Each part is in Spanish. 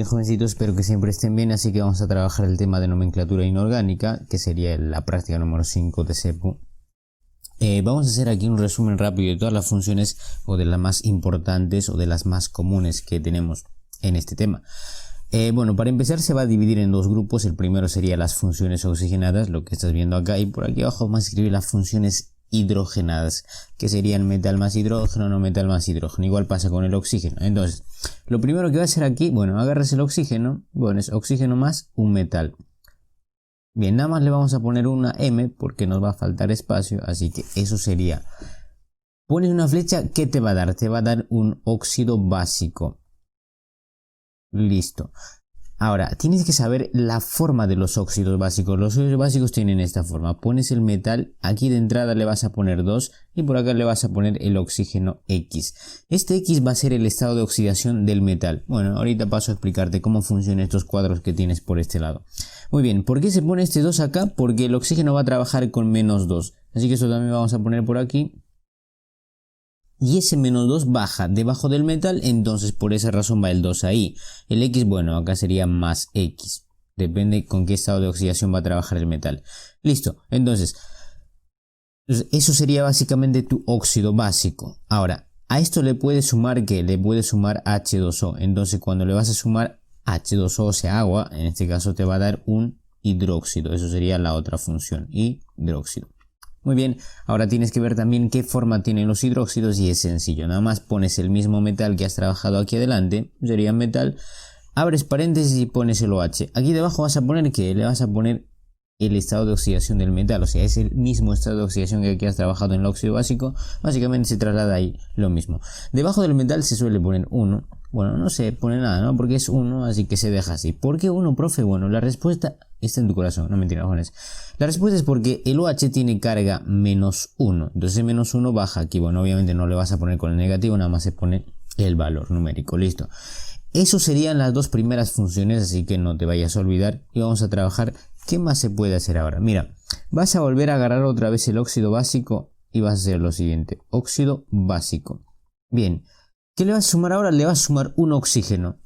bien, jovencitos, espero que siempre estén bien, así que vamos a trabajar el tema de nomenclatura inorgánica, que sería la práctica número 5 de CEPU. Vamos a hacer aquí un resumen rápido de todas las funciones o de las más importantes o de las más comunes que tenemos en este tema. Bueno, para empezar se va a dividir en dos grupos. El primero sería las funciones oxigenadas, lo que estás viendo acá, y por aquí abajo vamos a escribir las funciones hidrogenadas, que serían metal más hidrógeno, no metal más hidrógeno. Igual pasa con el oxígeno. Entonces, lo primero que va a hacer aquí, bueno, agarras el oxígeno, bueno, es oxígeno más un metal. Bien, nada más le vamos a poner una M porque nos va a faltar espacio, así que eso sería. Pones una flecha, ¿qué te va a dar? Te va a dar un óxido básico. Listo. Ahora, tienes que saber la forma de los óxidos básicos. Los óxidos básicos tienen esta forma. Pones el metal, aquí de entrada le vas a poner 2 y por acá le vas a poner el oxígeno X. Este X va a ser el estado de oxidación del metal. Bueno, ahorita paso a explicarte cómo funcionan estos cuadros que tienes por este lado. Muy bien, ¿por qué se pone este 2 acá? Porque el oxígeno va a trabajar con menos 2. Así que eso también vamos a poner por aquí. Y ese menos 2 baja debajo del metal, entonces por esa razón va el 2 ahí. El X, bueno, acá sería más X. Depende con qué estado de oxidación va a trabajar el metal. Listo, entonces eso sería básicamente tu óxido básico. Ahora, a esto le puedes sumar ¿qué? Le puedes sumar H2O. Entonces cuando le vas a sumar H2O, o sea agua, en este caso te va a dar un hidróxido. Eso sería la otra función, hidróxido. Muy bien, ahora tienes que ver también qué forma tienen los hidróxidos y es sencillo. Nada más pones el mismo metal que has trabajado aquí adelante, sería metal, abres paréntesis y pones el OH. Aquí debajo vas a poner ¿qué? Le vas a poner el estado de oxidación del metal, o sea, es el mismo estado de oxidación que aquí has trabajado en el óxido básico, básicamente se traslada ahí lo mismo. Debajo del metal se suele poner 1, bueno, no se pone nada, ¿no? Porque es 1, así que se deja así. ¿Por qué 1, profe? Bueno, la respuesta está en tu corazón, no mentira, jóvenes. La respuesta es porque el OH tiene carga menos 1, entonces el menos 1 baja aquí, bueno, obviamente no le vas a poner con el negativo, nada más se pone el valor numérico, listo. Eso serían las dos primeras funciones, así que no te vayas a olvidar y vamos a trabajar. ¿Qué más se puede hacer ahora? Mira, vas a volver a agarrar otra vez el óxido básico y vas a hacer lo siguiente, óxido básico. Bien, ¿qué le vas a sumar ahora? Le vas a sumar un oxígeno,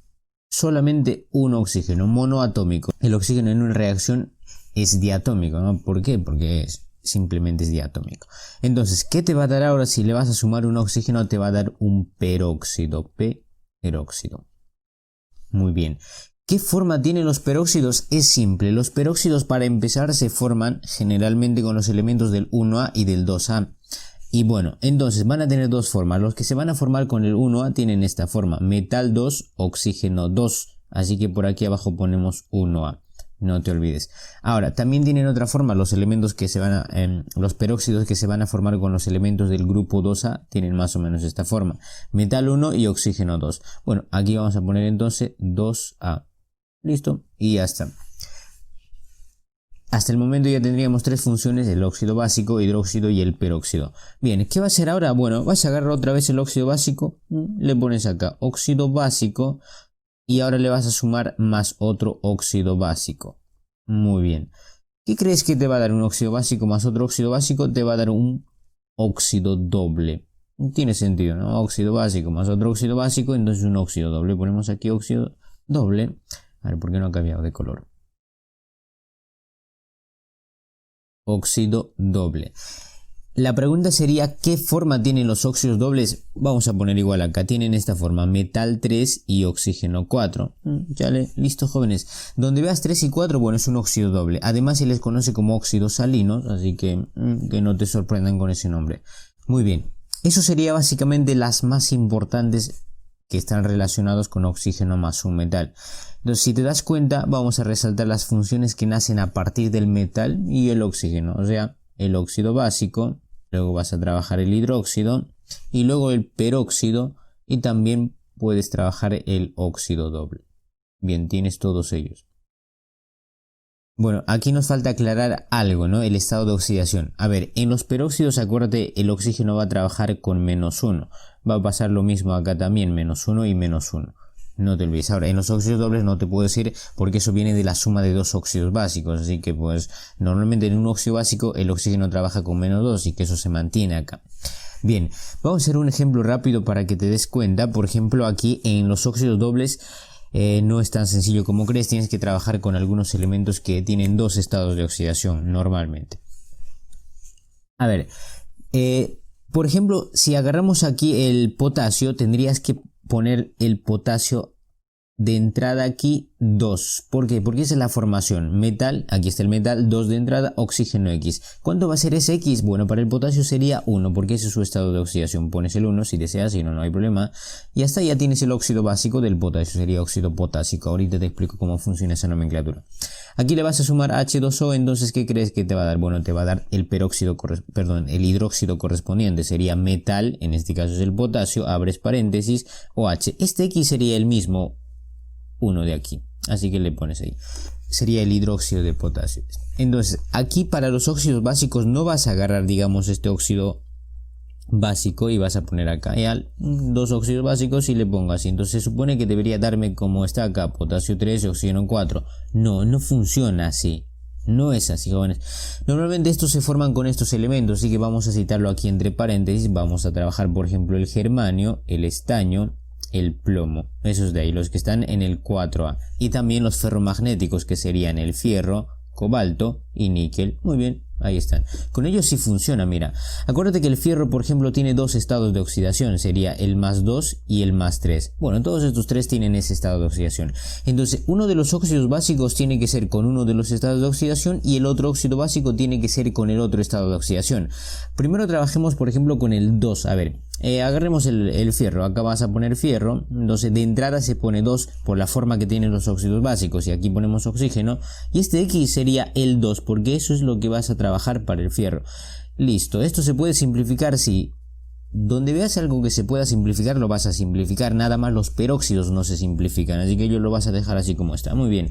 solamente un oxígeno monoatómico. El oxígeno en una reacción es diatómico, ¿no? ¿Por qué? Porque simplemente es diatómico. Entonces, ¿qué te va a dar ahora si le vas a sumar un oxígeno? Te va a dar un peróxido, peróxido. Muy bien. ¿Qué forma tienen los peróxidos? Es simple. Los peróxidos para empezar se forman generalmente con los elementos del 1A y del 2A. Y bueno, entonces van a tener dos formas. Los que se van a formar con el 1A tienen esta forma. Metal 2, oxígeno 2. Así que por aquí abajo ponemos 1A. No te olvides. Ahora, también tienen otra forma. Los elementos que se van a, los peróxidos que se van a formar con los elementos del grupo 2A tienen más o menos esta forma. Metal 1 y oxígeno 2. Bueno, aquí vamos a poner entonces 2A. Listo, y ya está. Hasta el momento ya tendríamos tres funciones, el óxido básico, hidróxido y el peróxido. Bien, ¿qué va a hacer ahora? Bueno, vas a agarrar otra vez el óxido básico, le pones acá óxido básico y ahora le vas a sumar más otro óxido básico. Muy bien. ¿Qué crees que te va a dar un óxido básico más otro óxido básico? Te va a dar un óxido doble. Tiene sentido, ¿no? Óxido básico más otro óxido básico, entonces un óxido doble. Ponemos aquí óxido doble. A ver, ¿por qué no ha cambiado de color? Óxido doble. La pregunta sería, ¿qué forma tienen los óxidos dobles? Vamos a poner igual acá, tienen esta forma, metal 3 y oxígeno 4. Listo, jóvenes. Donde veas 3 y 4, bueno, es un óxido doble. Además se les conoce como óxidos salinos, así que no te sorprendan con ese nombre. Muy bien, eso sería básicamente las más importantes que están relacionados con oxígeno más un metal. Entonces, si te das cuenta, vamos a resaltar las funciones que nacen a partir del metal y el oxígeno, o sea, el óxido básico, luego vas a trabajar el hidróxido y luego el peróxido y también puedes trabajar el óxido doble. Bien, tienes todos ellos. Bueno, aquí nos falta aclarar algo, ¿no? El estado de oxidación. A ver, en los peróxidos, acuérdate, el oxígeno va a trabajar con menos 1. Va a pasar lo mismo acá también, menos 1 y menos 1. No te olvides. Ahora, en los óxidos dobles no te puedo decir porque eso viene de la suma de dos óxidos básicos. Así que pues normalmente en un óxido básico el oxígeno trabaja con menos 2 y que eso se mantiene acá. Bien, vamos a hacer un ejemplo rápido para que te des cuenta. Por ejemplo, aquí en los óxidos dobles no es tan sencillo como crees, tienes que trabajar con algunos elementos que tienen dos estados de oxidación normalmente. A ver, por ejemplo, si agarramos aquí el potasio, tendrías que poner el potasio de entrada aquí 2. ¿Por qué? Porque esa es la formación. Metal, aquí está el metal, 2 de entrada, oxígeno X. ¿Cuánto va a ser ese X? Bueno, para el potasio sería 1, porque ese es su estado de oxidación. Pones el 1 si deseas, si no, no hay problema. Y hasta ya tienes el óxido básico del potasio, sería óxido potásico. Ahorita te explico cómo funciona esa nomenclatura. Aquí le vas a sumar H2O, entonces ¿qué crees que te va a dar? Bueno, te va a dar el el hidróxido correspondiente, sería metal, en este caso es el potasio, abres paréntesis, OH. Este X sería el mismo 1 de aquí, así que le pones ahí, sería el hidróxido de potasio. Entonces aquí para los óxidos básicos no vas a agarrar, digamos, este óxido básico y vas a poner acá ya dos óxidos básicos y le pongo así. Entonces se supone que debería darme como está acá, potasio 3 y oxígeno 4. No funciona así. No es así, jóvenes. Normalmente estos se forman con estos elementos, así que vamos a citarlo aquí entre paréntesis. Vamos a trabajar, por ejemplo, el germanio, el estaño, el plomo, esos de ahí, los que están en el 4A, y también los ferromagnéticos, que serían el fierro, cobalto y níquel. Muy bien, ahí están. Con ellos sí funciona, mira. Acuérdate que el fierro, por ejemplo, tiene dos estados de oxidación, sería el +2 y el +3. Bueno, todos estos tres tienen ese estado de oxidación. Entonces, uno de los óxidos básicos tiene que ser con uno de los estados de oxidación y el otro óxido básico tiene que ser con el otro estado de oxidación. Primero trabajemos, por ejemplo, con el 2. A ver, agarremos el fierro. Acá vas a poner fierro, entonces de entrada se pone 2 por la forma que tienen los óxidos básicos, y aquí ponemos oxígeno, y este X sería el 2 porque eso es lo que vas a trabajar para el fierro. Listo, esto se puede simplificar si donde veas algo que se pueda simplificar lo vas a simplificar, nada más los peróxidos no se simplifican, así que yo lo vas a dejar así como está. Muy bien,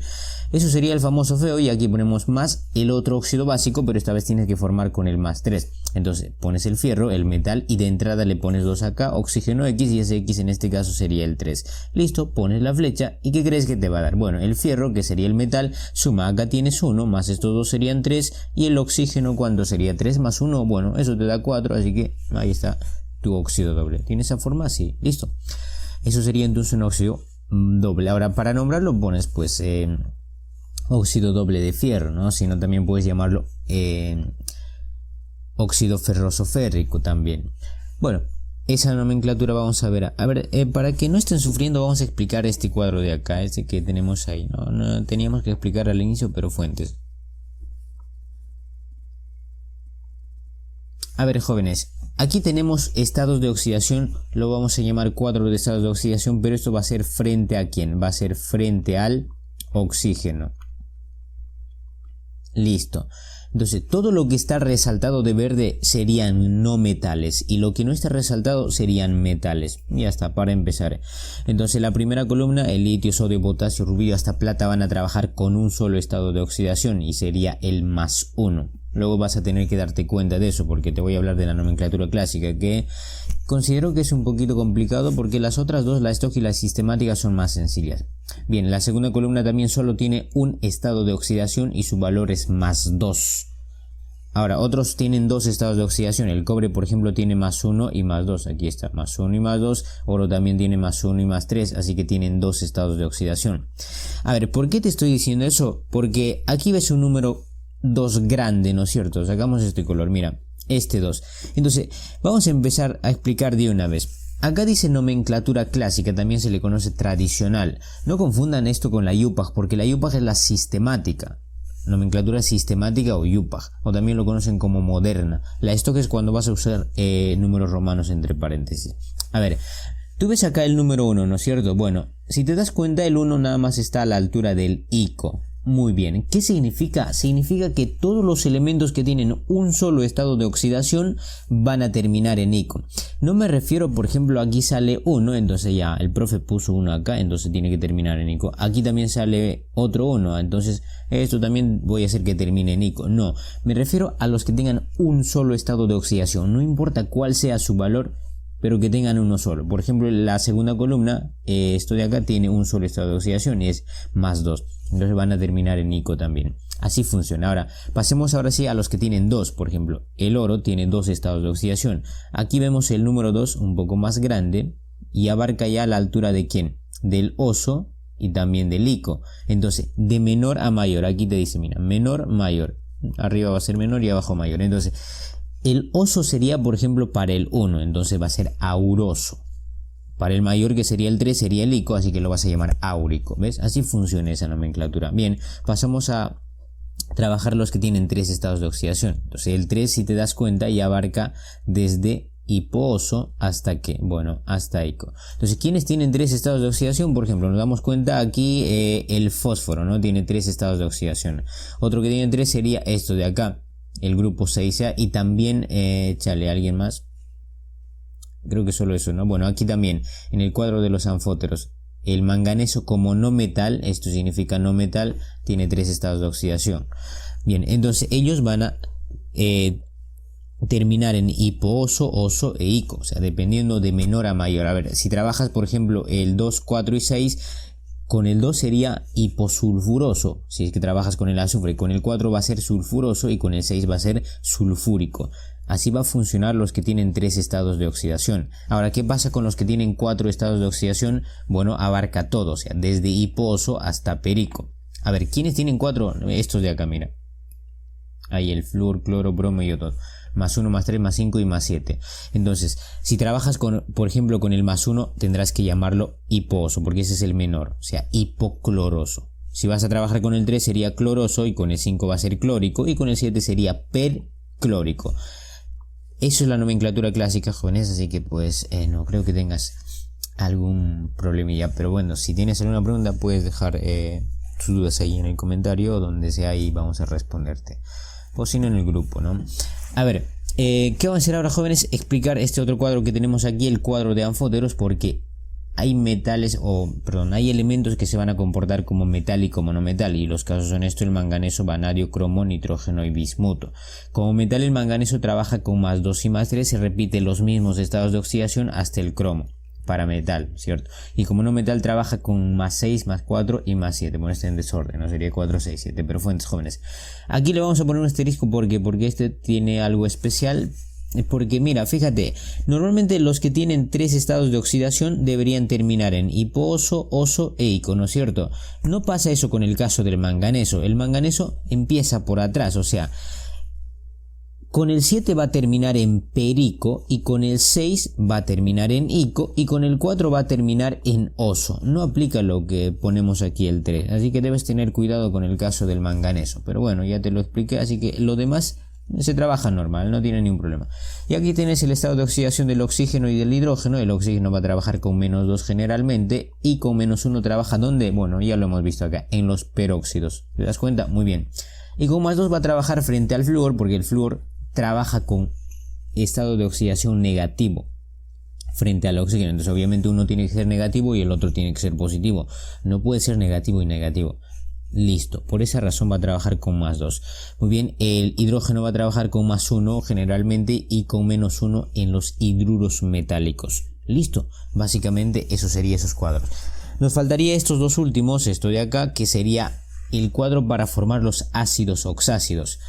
eso sería el famoso feo, y aquí ponemos más el otro óxido básico, pero esta vez tienes que formar con el +3. Entonces pones el fierro, el metal, y de entrada le pones 2 acá, oxígeno X, y ese X en este caso sería el 3. Listo, pones la flecha, y ¿qué crees que te va a dar? Bueno, el fierro, que sería el metal, suma, acá tienes 1, más estos 2 serían 3, y el oxígeno, ¿cuánto sería? 3 más 1, bueno, eso te da 4, así que ahí está tu óxido doble. ¿Tiene esa forma? Sí, listo. Eso sería entonces un óxido doble. Ahora, para nombrarlo pones pues óxido doble de fierro, ¿no? Si no, también puedes llamarlo óxido ferroso férrico también. Bueno, esa nomenclatura vamos a ver. A ver, para que no estén sufriendo, vamos a explicar este cuadro de acá, este que tenemos ahí. No teníamos que explicar al inicio, pero fuentes. A ver, jóvenes, aquí tenemos estados de oxidación, lo vamos a llamar cuadro de estados de oxidación, pero esto va a ser frente a ¿quién? Va a ser frente al oxígeno. Listo. Entonces, todo lo que está resaltado de verde serían no metales, y lo que no está resaltado serían metales. Ya está, para empezar. Entonces, la primera columna, el litio, sodio, potasio, rubio hasta plata, van a trabajar con un solo estado de oxidación, y sería el +1. Luego vas a tener que darte cuenta de eso, porque te voy a hablar de la nomenclatura clásica, que considero que es un poquito complicado, porque las otras dos, la stock y la sistemática, son más sencillas. Bien, la segunda columna también solo tiene un estado de oxidación y su valor es +2. Ahora, otros tienen dos estados de oxidación. El cobre, por ejemplo, tiene +1 y +2. Aquí está, +1 y +2. Oro también tiene +1 y +3, así que tienen dos estados de oxidación. A ver, ¿por qué te estoy diciendo eso? Porque aquí ves un número 2 grande, ¿no es cierto? Sacamos este color, mira, este 2. Entonces, vamos a empezar a explicar de una vez. Acá dice nomenclatura clásica, también se le conoce tradicional. No confundan esto con la IUPAC, porque la IUPAC es la sistemática. Nomenclatura sistemática o IUPAC, o también lo conocen como moderna. La stock es cuando vas a usar números romanos entre paréntesis. A ver, tú ves acá el número 1, ¿no es cierto? Bueno, si te das cuenta, el 1 nada más está a la altura del ICO. Muy bien, ¿qué significa? Significa que todos los elementos que tienen un solo estado de oxidación van a terminar en ICO. No me refiero, por ejemplo, aquí sale 1, entonces ya el profe puso 1 acá, entonces tiene que terminar en ICO. Aquí también sale otro 1, entonces esto también voy a hacer que termine en ICO. No, me refiero a los que tengan un solo estado de oxidación, no importa cuál sea su valor, pero que tengan uno solo. Por ejemplo, la segunda columna, esto de acá tiene un solo estado de oxidación y es +2. Entonces van a terminar en ICO también. Así funciona. Ahora, pasemos ahora sí a los que tienen 2. Por ejemplo, el oro tiene 2 estados de oxidación. Aquí vemos el número 2 un poco más grande y abarca ya la altura de ¿quién? Del oso y también del ico. Entonces, de menor a mayor, aquí te dice, mira, menor, mayor. Arriba va a ser menor y abajo mayor. Entonces, el oso sería, por ejemplo, para el 1, entonces va a ser auroso. Para el mayor, que sería el 3, sería el ico, así que lo vas a llamar áurico. ¿Ves? Así funciona esa nomenclatura. Bien, pasamos a trabajar los que tienen 3 estados de oxidación. Entonces, el 3, si te das cuenta, ya abarca desde hipooso hasta que, bueno, hasta ico. Entonces, ¿quiénes tienen 3 estados de oxidación? Por ejemplo, nos damos cuenta aquí el fósforo, ¿no? Tiene 3 estados de oxidación. Otro que tiene 3 sería esto de acá, el grupo 6A, y también, chale, ¿alguien más? Creo que solo eso, ¿no? Bueno, aquí también, en el cuadro de los anfóteros, el manganeso como no metal, esto significa no metal, tiene 3 estados de oxidación. Bien, entonces ellos van a terminar en hipooso, oso e ico, o sea, dependiendo de menor a mayor. A ver, si trabajas, por ejemplo, el 2, 4 y 6, con el 2 sería hiposulfuroso, si es que trabajas con el azufre, con el 4 va a ser sulfuroso y con el 6 va a ser sulfúrico. Así va a funcionar los que tienen 3 estados de oxidación. Ahora, ¿qué pasa con los que tienen 4 estados de oxidación? Bueno, abarca todo, o sea, desde hipooso hasta perico. A ver, ¿quiénes tienen 4? Estos de acá, mira. Ahí el flúor, cloro, bromo y otros. Más 1, más 3, más 5 y más 7. Entonces, si trabajas con, por ejemplo, con el más 1, tendrás que llamarlo hipooso, porque ese es el menor, o sea, hipocloroso. Si vas a trabajar con el 3 sería cloroso, y con el 5 va a ser clórico, y con el 7 sería perclórico. Eso es la nomenclatura clásica, jóvenes, así que pues no creo que tengas algún problemilla. Pero bueno, si tienes alguna pregunta puedes dejar tus dudas ahí en el comentario, donde sea, y vamos a responderte. O si no, en el grupo, ¿no? A ver, ¿qué vamos a hacer ahora, jóvenes? Explicar este otro cuadro que tenemos aquí, el cuadro de anfóteros, porque hay metales, hay elementos que se van a comportar como metal y como no metal, y los casos son el manganeso, vanadio, cromo, nitrógeno y bismuto. Como metal, el manganeso trabaja con más 2 y más 3, se repite los mismos estados de oxidación hasta el cromo, para metal, ¿cierto? Y como no metal, trabaja con más 6, más 4 y más 7. Bueno, este en desorden, no sería 4, 6, 7, pero fuentes, jóvenes. Aquí le vamos a poner un asterisco porque este tiene algo especial. Porque mira, fíjate, normalmente los que tienen 3 estados de oxidación deberían terminar en hipooso, oso e ico, ¿no es cierto? No pasa eso con el caso del manganeso. El manganeso empieza por atrás, o sea, con el 7 va a terminar en perico, y con el 6 va a terminar en ico, y con el 4 va a terminar en oso. No aplica lo que ponemos aquí el 3, así que debes tener cuidado con el caso del manganeso. Pero bueno, ya te lo expliqué, así que lo demás se trabaja normal, no tiene ningún problema. Y aquí tienes el estado de oxidación del oxígeno y del hidrógeno. El oxígeno va a trabajar con menos 2 generalmente, y con menos 1 trabaja ¿dónde? Bueno, ya lo hemos visto acá, en los peróxidos. ¿Te das cuenta? Muy bien. Y con más 2 va a trabajar frente al flúor, porque el flúor trabaja con estado de oxidación negativo frente al oxígeno. Entonces obviamente uno tiene que ser negativo y el otro tiene que ser positivo. No puede ser negativo y negativo. Listo, por esa razón va a trabajar con más 2. Muy bien, el hidrógeno va a trabajar con más 1 generalmente, y con menos 1 en los hidruros metálicos. Listo, básicamente eso sería esos cuadros. Nos faltaría estos dos últimos, esto de acá, que sería el cuadro para formar los ácidos oxácidos.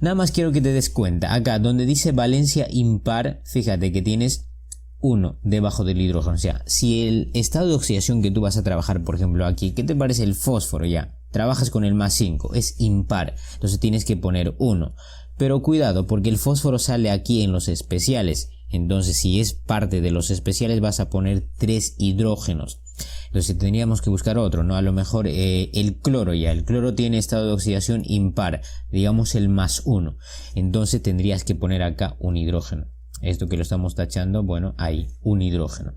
Nada más quiero que te des cuenta, acá donde dice valencia impar, fíjate que tienes 1 debajo del hidrógeno. O sea, si el estado de oxidación que tú vas a trabajar, por ejemplo aquí, ¿qué te parece el fósforo ya? Trabajas con el más 5, es impar, entonces tienes que poner 1. Pero cuidado, porque el fósforo sale aquí en los especiales. Entonces, si es parte de los especiales, vas a poner 3 hidrógenos. Entonces tendríamos que buscar otro, ¿no? A lo mejor el cloro ya. El cloro tiene estado de oxidación impar, digamos el más 1. Entonces tendrías que poner acá un hidrógeno. Esto que lo estamos tachando, bueno, ahí, un hidrógeno.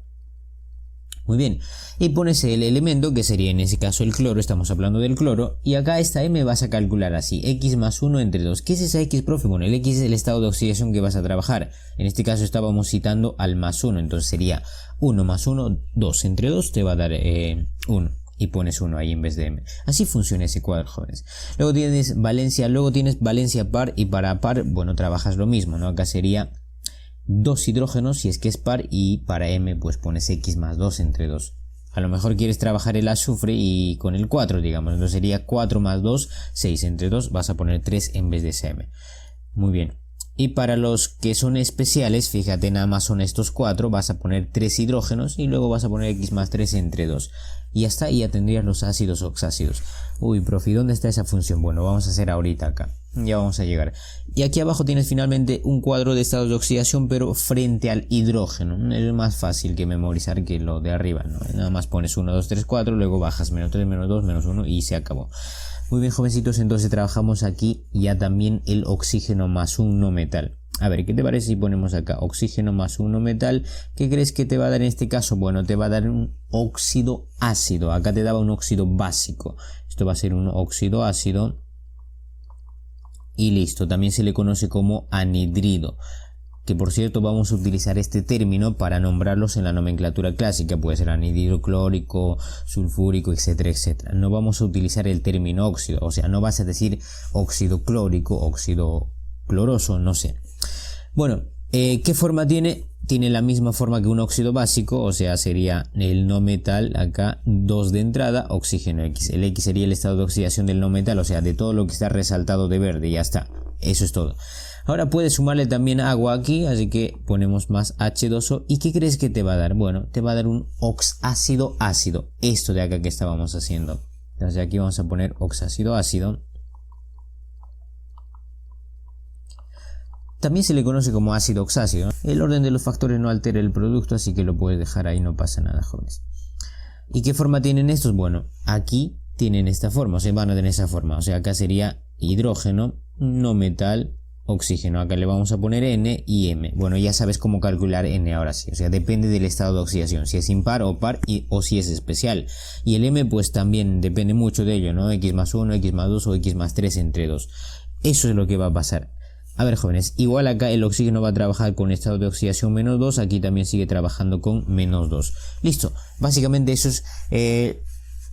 Muy bien, y pones el elemento que sería en ese caso el cloro, estamos hablando del cloro, y acá esta M vas a calcular así, x más 1 entre 2. ¿Qué es esa x, profe? Bueno, el x es el estado de oxidación que vas a trabajar. En este caso estábamos citando al más 1, entonces sería 1 más 1, 2 entre 2 te va a dar 1. Y pones 1 ahí en vez de M. Así funciona ese cuadro, jóvenes. Luego tienes valencia par, y para par, bueno, trabajas lo mismo, ¿no? Acá sería 2 hidrógenos si es que es par, y para M pues pones x más 2 entre 2. A lo mejor quieres trabajar el azufre y con el 4, digamos, entonces sería 4 más 2, 6 entre 2, vas a poner 3 en vez de ese M. Muy bien. Y para los que son especiales, fíjate, nada más son estos 4, vas a poner 3 hidrógenos y luego vas a poner x más 3 entre 2. Y ya está, y ya tendrías los ácidos oxácidos. Uy, profe, ¿dónde está esa función? Bueno, vamos a hacer ahorita acá. Ya vamos a llegar. Y aquí abajo tienes finalmente un cuadro de estados de oxidación, pero frente al hidrógeno. Es más fácil que memorizar que lo de arriba, ¿no? Nada más pones 1, 2, 3, 4, luego bajas menos 3, menos 2, menos 1 y se acabó. Muy bien, jovencitos, entonces trabajamos aquí ya también el oxígeno más un no metal. A ver, ¿qué te parece si ponemos acá oxígeno más un no metal? ¿Qué crees que te va a dar en este caso? Bueno, te va a dar un óxido ácido. Acá te daba un óxido básico. Esto va a ser un óxido ácido. Y listo, también se le conoce como anhidrido. Que por cierto vamos a utilizar este término para nombrarlos en la nomenclatura clásica, puede ser anhidro clórico, sulfúrico, etcétera, etcétera. No vamos a utilizar el término óxido, o sea, no vas a decir óxido clórico, óxido cloroso, no sé. Bueno, ¿qué forma tiene? Tiene la misma forma que un óxido básico, o sea, sería el no metal, acá 2 de entrada, oxígeno X. El X sería el estado de oxidación del no metal, o sea, de todo lo que está resaltado de verde, ya está. Eso es todo. Ahora puedes sumarle también agua aquí, así que ponemos más H2O. ¿Y qué crees que te va a dar? Bueno, te va a dar un oxácido ácido. Esto de acá que estábamos haciendo. Entonces aquí vamos a poner oxácido ácido. También se le conoce como ácido oxácido. El orden de los factores no altera el producto, así que lo puedes dejar ahí, no pasa nada, jóvenes. ¿Y qué forma tienen estos? Bueno, aquí tienen esta forma, o sea, van a tener esa forma. O sea, acá sería hidrógeno, no metal, oxígeno. Acá le vamos a poner N y M. Bueno, ya sabes cómo calcular N ahora sí. O sea, depende del estado de oxidación. Si es impar o par o si es especial. Y el M pues también depende mucho de ello, ¿no? X más 1, X más 2 o X más 3 entre 2. Eso es lo que va a pasar. A ver, jóvenes, igual acá el oxígeno va a trabajar con estado de oxidación menos 2. Aquí también sigue trabajando con menos 2. Listo. Básicamente eso es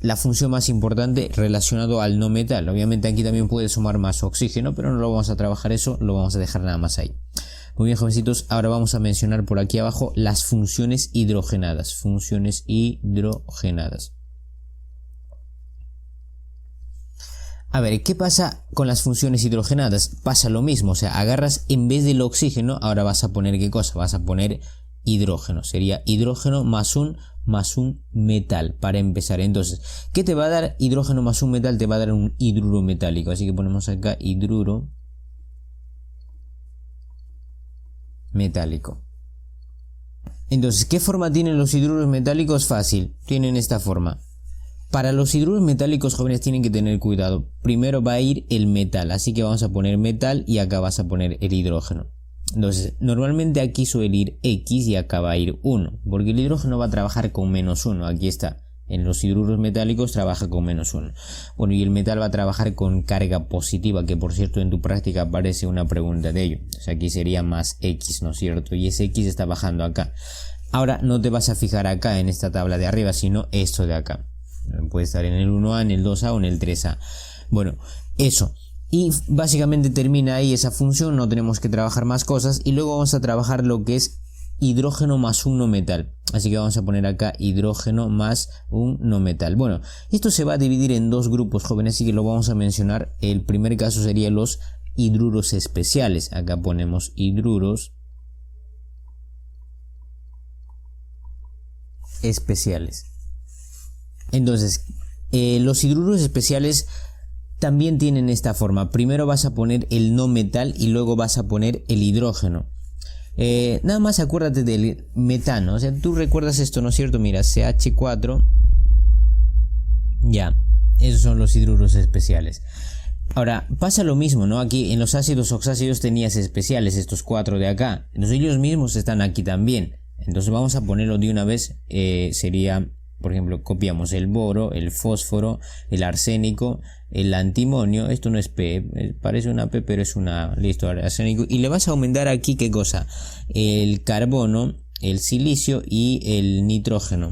la función más importante relacionado al no metal. Obviamente aquí también puede sumar más oxígeno, pero no lo vamos a trabajar eso, lo vamos a dejar nada más ahí. Muy bien, jovencitos, ahora vamos a mencionar por aquí abajo las funciones hidrogenadas. Funciones hidrogenadas. A ver, ¿qué pasa con las funciones hidrogenadas? Pasa lo mismo, o sea, agarras en vez del oxígeno, ahora vas a poner ¿qué cosa? Vas a poner hidrógeno, sería hidrógeno más un metal para empezar. Entonces, ¿qué te va a dar hidrógeno más un metal? Te va a dar un hidruro metálico, así que ponemos acá hidruro metálico. Entonces, ¿qué forma tienen los hidruros metálicos? Fácil, tienen esta forma. Para los hidruros metálicos, jóvenes, tienen que tener cuidado. Primero va a ir el metal, así que vamos a poner metal y acá vas a poner el hidrógeno. Entonces, normalmente aquí suele ir X y acá va a ir 1, porque el hidrógeno va a trabajar con menos 1, aquí está. En los hidruros metálicos trabaja con menos 1. Bueno, y el metal va a trabajar con carga positiva, que por cierto en tu práctica aparece una pregunta de ello. O sea, aquí sería más X, ¿no es cierto? Y ese X está bajando acá. Ahora no te vas a fijar acá en esta tabla de arriba, sino esto de acá. Puede estar en el 1A, en el 2A o en el 3A. Bueno, eso. Y básicamente termina ahí esa función, no tenemos que trabajar más cosas. Y luego vamos a trabajar lo que es hidrógeno más un no metal. Así que vamos a poner acá hidrógeno más un no metal. Bueno, esto se va a dividir en dos grupos, jóvenes, así que lo vamos a mencionar. El primer caso sería los hidruros especiales. Acá ponemos hidruros especiales. Entonces, los hidruros especiales también tienen esta forma. Primero vas a poner el no metal y luego vas a poner el hidrógeno. Nada más acuérdate del metano. O sea, tú recuerdas esto, ¿no es cierto? Mira, CH4. Ya, esos son los hidruros especiales. Ahora, pasa lo mismo, ¿no? Aquí en los ácidos oxácidos tenías especiales, estos 4 de acá. Entonces ellos mismos están aquí también. Entonces vamos a ponerlo de una vez. Sería... Por ejemplo, copiamos el boro, el fósforo, el arsénico, el antimonio. Esto no es P, parece una P, pero es una... Listo, arsénico. Y le vas a aumentar aquí, ¿qué cosa? El carbono, el silicio y el nitrógeno.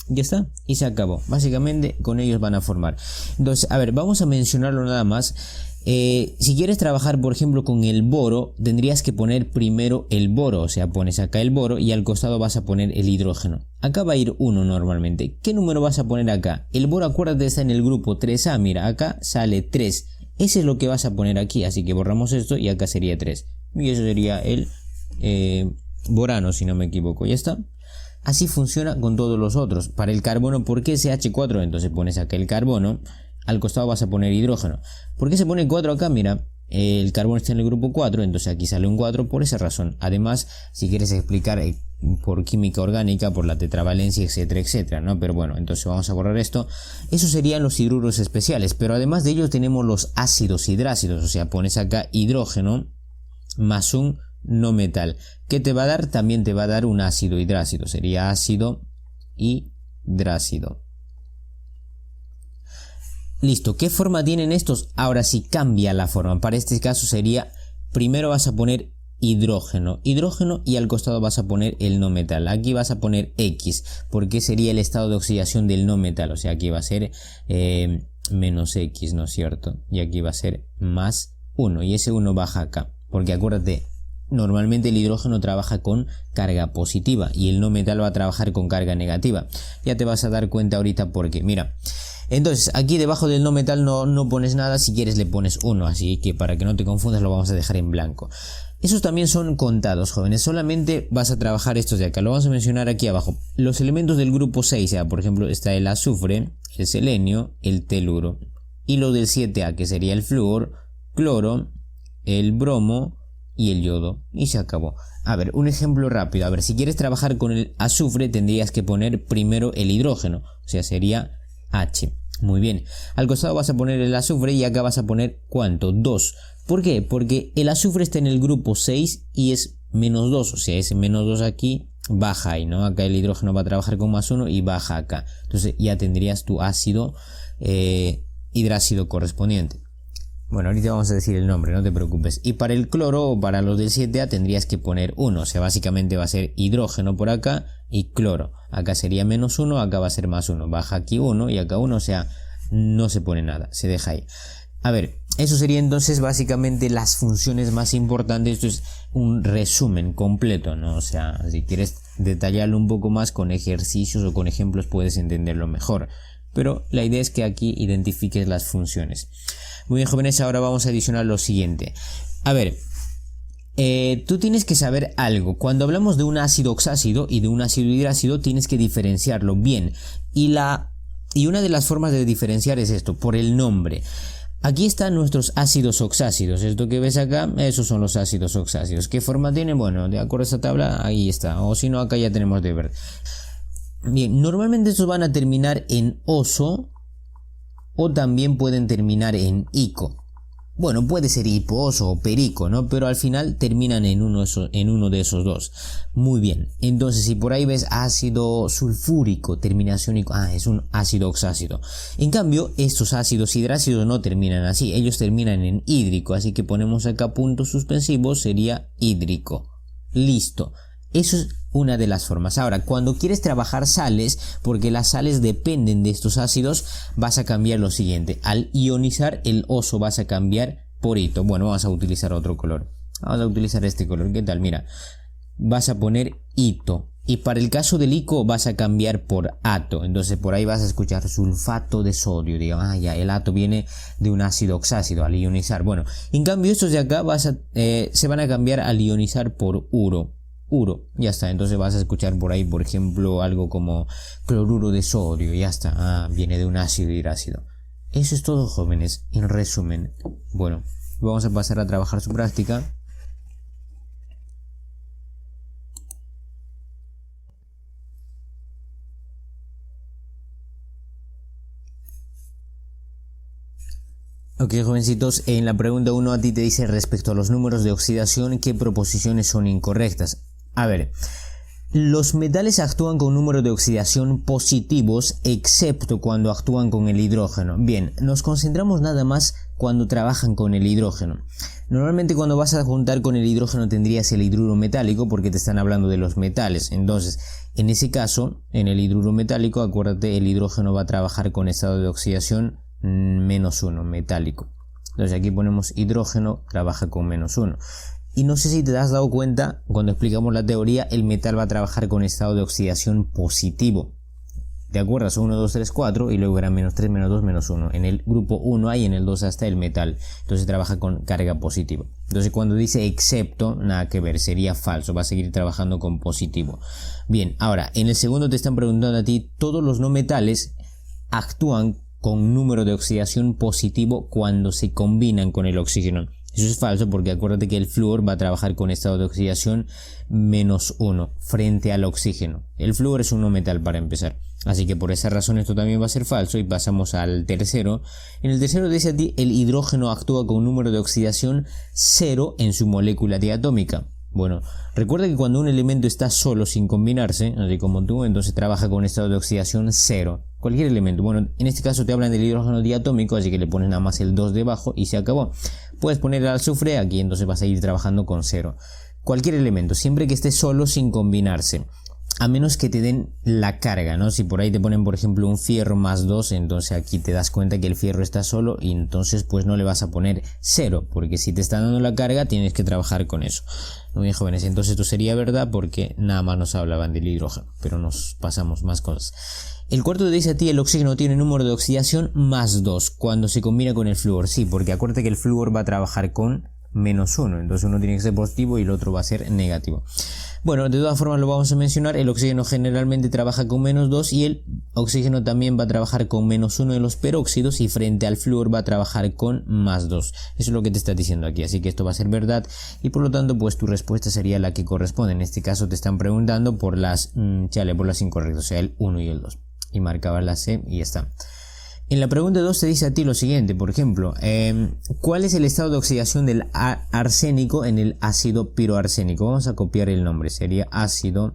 Ya está, y se acabó. Básicamente con ellos van a formar. Entonces, a ver, vamos a mencionarlo nada más. Si quieres trabajar por ejemplo con el boro, tendrías que poner primero el boro, o sea, pones acá el boro y al costado vas a poner el hidrógeno. Acá va a ir 1 normalmente. ¿Qué número vas a poner acá? El boro, acuérdate, está en el grupo 3A, mira, acá sale 3. Ese es lo que vas a poner aquí, así que borramos esto y acá sería 3. Y eso sería el borano, si no me equivoco. ¿Ya está? Así funciona con todos los otros. Para el carbono, ¿por qué CH4? Entonces pones acá el carbono, al costado vas a poner hidrógeno. ¿Por qué se pone 4 acá? Mira, el carbono está en el grupo 4, entonces aquí sale un 4 por esa razón. Además, si quieres explicar por química orgánica, por la tetravalencia, etcétera, etcétera, ¿no? Pero bueno, entonces vamos a borrar esto. Esos serían los hidruros especiales, pero además de ellos tenemos los ácidos hidrácidos, o sea, pones acá hidrógeno más un no metal. ¿Qué te va a dar? También te va a dar un ácido hidrácido, sería ácido hidrácido. Listo, ¿qué forma tienen estos? Ahora sí cambia la forma. Para este caso sería, primero vas a poner hidrógeno y al costado vas a poner el no metal. Aquí vas a poner X, porque sería el estado de oxidación del no metal. O sea, aquí va a ser menos X, ¿no es cierto? Y aquí va a ser más 1. Y ese 1 baja acá. Porque acuérdate, normalmente el hidrógeno trabaja con carga positiva y el no metal va a trabajar con carga negativa. Ya te vas a dar cuenta ahorita por qué. Mira. Entonces, aquí debajo del no metal no pones nada, si quieres le pones 1, así que para que no te confundas lo vamos a dejar en blanco. Esos también son contados, jóvenes, solamente vas a trabajar estos de acá, lo vamos a mencionar aquí abajo. Los elementos del grupo 6, por ejemplo, está el azufre, el selenio, el teluro. Y lo del 7A, que sería el flúor, cloro, el bromo y el yodo. Y se acabó. A ver, un ejemplo rápido. A ver, si quieres trabajar con el azufre, tendrías que poner primero el hidrógeno, o sea, sería H. Muy bien, al costado vas a poner el azufre y acá vas a poner ¿cuánto? 2. ¿Por qué? Porque el azufre está en el grupo 6 y es menos 2, o sea, ese menos 2 aquí baja ahí, ¿no? Acá el hidrógeno va a trabajar con más 1 y baja acá. Entonces ya tendrías tu ácido hidrácido correspondiente. Bueno, ahorita vamos a decir el nombre, no te preocupes. Y para el cloro o para los del 7A tendrías que poner 1, o sea, básicamente va a ser hidrógeno por acá y cloro. Acá sería menos 1, acá va a ser más 1. Baja aquí 1 y acá 1, o sea, no se pone nada, se deja ahí. A ver, eso sería entonces básicamente las funciones más importantes. Esto es un resumen completo, ¿no? O sea, si quieres detallarlo un poco más con ejercicios o con ejemplos puedes entenderlo mejor. Pero la idea es que aquí identifiques las funciones. Muy bien, jóvenes, ahora vamos a adicionar lo siguiente. A ver, tú tienes que saber algo. Cuando hablamos de un ácido oxácido y de un ácido hidrácido, tienes que diferenciarlo bien. Y una de las formas de diferenciar es esto, por el nombre. Aquí están nuestros ácidos oxácidos. Esto que ves acá, esos son los ácidos oxácidos. ¿Qué forma tienen? Bueno, de acuerdo a esta tabla, ahí está. O si no, acá ya tenemos de ver. Bien, normalmente estos van a terminar en oso o también pueden terminar en ico. Bueno, puede ser hiposo o perico, ¿no? Pero al final terminan en uno de esos dos. Muy bien. Entonces, si por ahí ves ácido sulfúrico, terminación ico, es un ácido oxácido. En cambio, estos ácidos hidrácidos no terminan así. Ellos terminan en hídrico. Así que ponemos acá puntos suspensivos, sería hídrico. Listo. Eso es una de las formas. Ahora, cuando quieres trabajar sales, porque las sales dependen de estos ácidos, vas a cambiar lo siguiente. Al ionizar el oso vas a cambiar por hito. Bueno, vamos a utilizar otro color. Vamos a utilizar este color. ¿Qué tal? Mira, vas a poner hito. Y para el caso del ico vas a cambiar por ato. Entonces por ahí vas a escuchar sulfato de sodio. Digamos, ya, el ato viene de un ácido oxácido al ionizar. Bueno, en cambio estos de acá se van a cambiar al ionizar por uro. Ya está, entonces vas a escuchar por ahí, por ejemplo, algo como cloruro de sodio, ya está, viene de un ácido hidrácido. Eso es todo, jóvenes, en resumen. Bueno, vamos a pasar a trabajar su práctica. Ok, jovencitos, en la pregunta 1 a ti te dice respecto a los números de oxidación, ¿qué proposiciones son incorrectas? A ver, los metales actúan con números de oxidación positivos excepto cuando actúan con el hidrógeno. Bien, nos concentramos nada más cuando trabajan con el hidrógeno. Normalmente cuando vas a juntar con el hidrógeno tendrías el hidruro metálico porque te están hablando de los metales. Entonces, en ese caso, en el hidruro metálico, acuérdate, el hidrógeno va a trabajar con estado de oxidación -1, metálico. Entonces aquí ponemos hidrógeno, trabaja con -1. Y no sé si te has dado cuenta, cuando explicamos la teoría, el metal va a trabajar con estado de oxidación positivo. ¿te acuerdas? 1, 2, 3, 4 y luego era menos 3, menos 2, menos 1. En el grupo 1 hay, en el 2 hasta el metal. Entonces trabaja con carga positiva. Entonces cuando dice excepto, nada que ver, sería falso. Va a seguir trabajando con positivo. Bien, ahora, en el segundo te están preguntando a ti, todos los no metales actúan con número de oxidación positivo cuando se combinan con el oxígeno. Eso es falso porque acuérdate que el flúor va a trabajar con estado de oxidación -1 frente al oxígeno. El flúor es un no metal para empezar. Así que por esa razón esto también va a ser falso y pasamos al tercero. En el tercero dice a ti el hidrógeno actúa con un número de oxidación 0 en su molécula diatómica. Bueno, recuerda que cuando un elemento está solo sin combinarse, así como tú, entonces trabaja con estado de oxidación 0. Cualquier elemento. Bueno, en este caso te hablan del hidrógeno diatómico, así que le pones nada más el 2 debajo y se acabó. Puedes poner el azufre aquí, entonces vas a ir trabajando con 0. Cualquier elemento, siempre que esté solo sin combinarse. A menos que te den la carga, ¿no? Si por ahí te ponen, por ejemplo, un fierro +2, entonces aquí te das cuenta que el fierro está solo y entonces pues no le vas a poner 0, porque si te está dando la carga tienes que trabajar con eso. Muy bien, jóvenes, entonces esto sería verdad porque nada más nos hablaban del hidrógeno, pero nos pasamos más cosas. El cuarto te dice a ti el oxígeno tiene número de oxidación +2 cuando se combina con el flúor. Sí, porque acuérdate que el flúor va a trabajar con -1, entonces uno tiene que ser positivo y el otro va a ser negativo. Bueno, de todas formas lo vamos a mencionar, el oxígeno generalmente trabaja con -2 y el oxígeno también va a trabajar con -1 en los peróxidos y frente al flúor va a trabajar con +2. Eso es lo que te está diciendo aquí, así que esto va a ser verdad y por lo tanto pues tu respuesta sería la que corresponde. En este caso te están preguntando por las incorrectas, o sea el 1 y el 2 y marcabas la C y ya está. En la pregunta 2 te dice a ti lo siguiente, por ejemplo, ¿cuál es el estado de oxidación del arsénico en el ácido piroarsénico? Vamos a copiar el nombre, sería ácido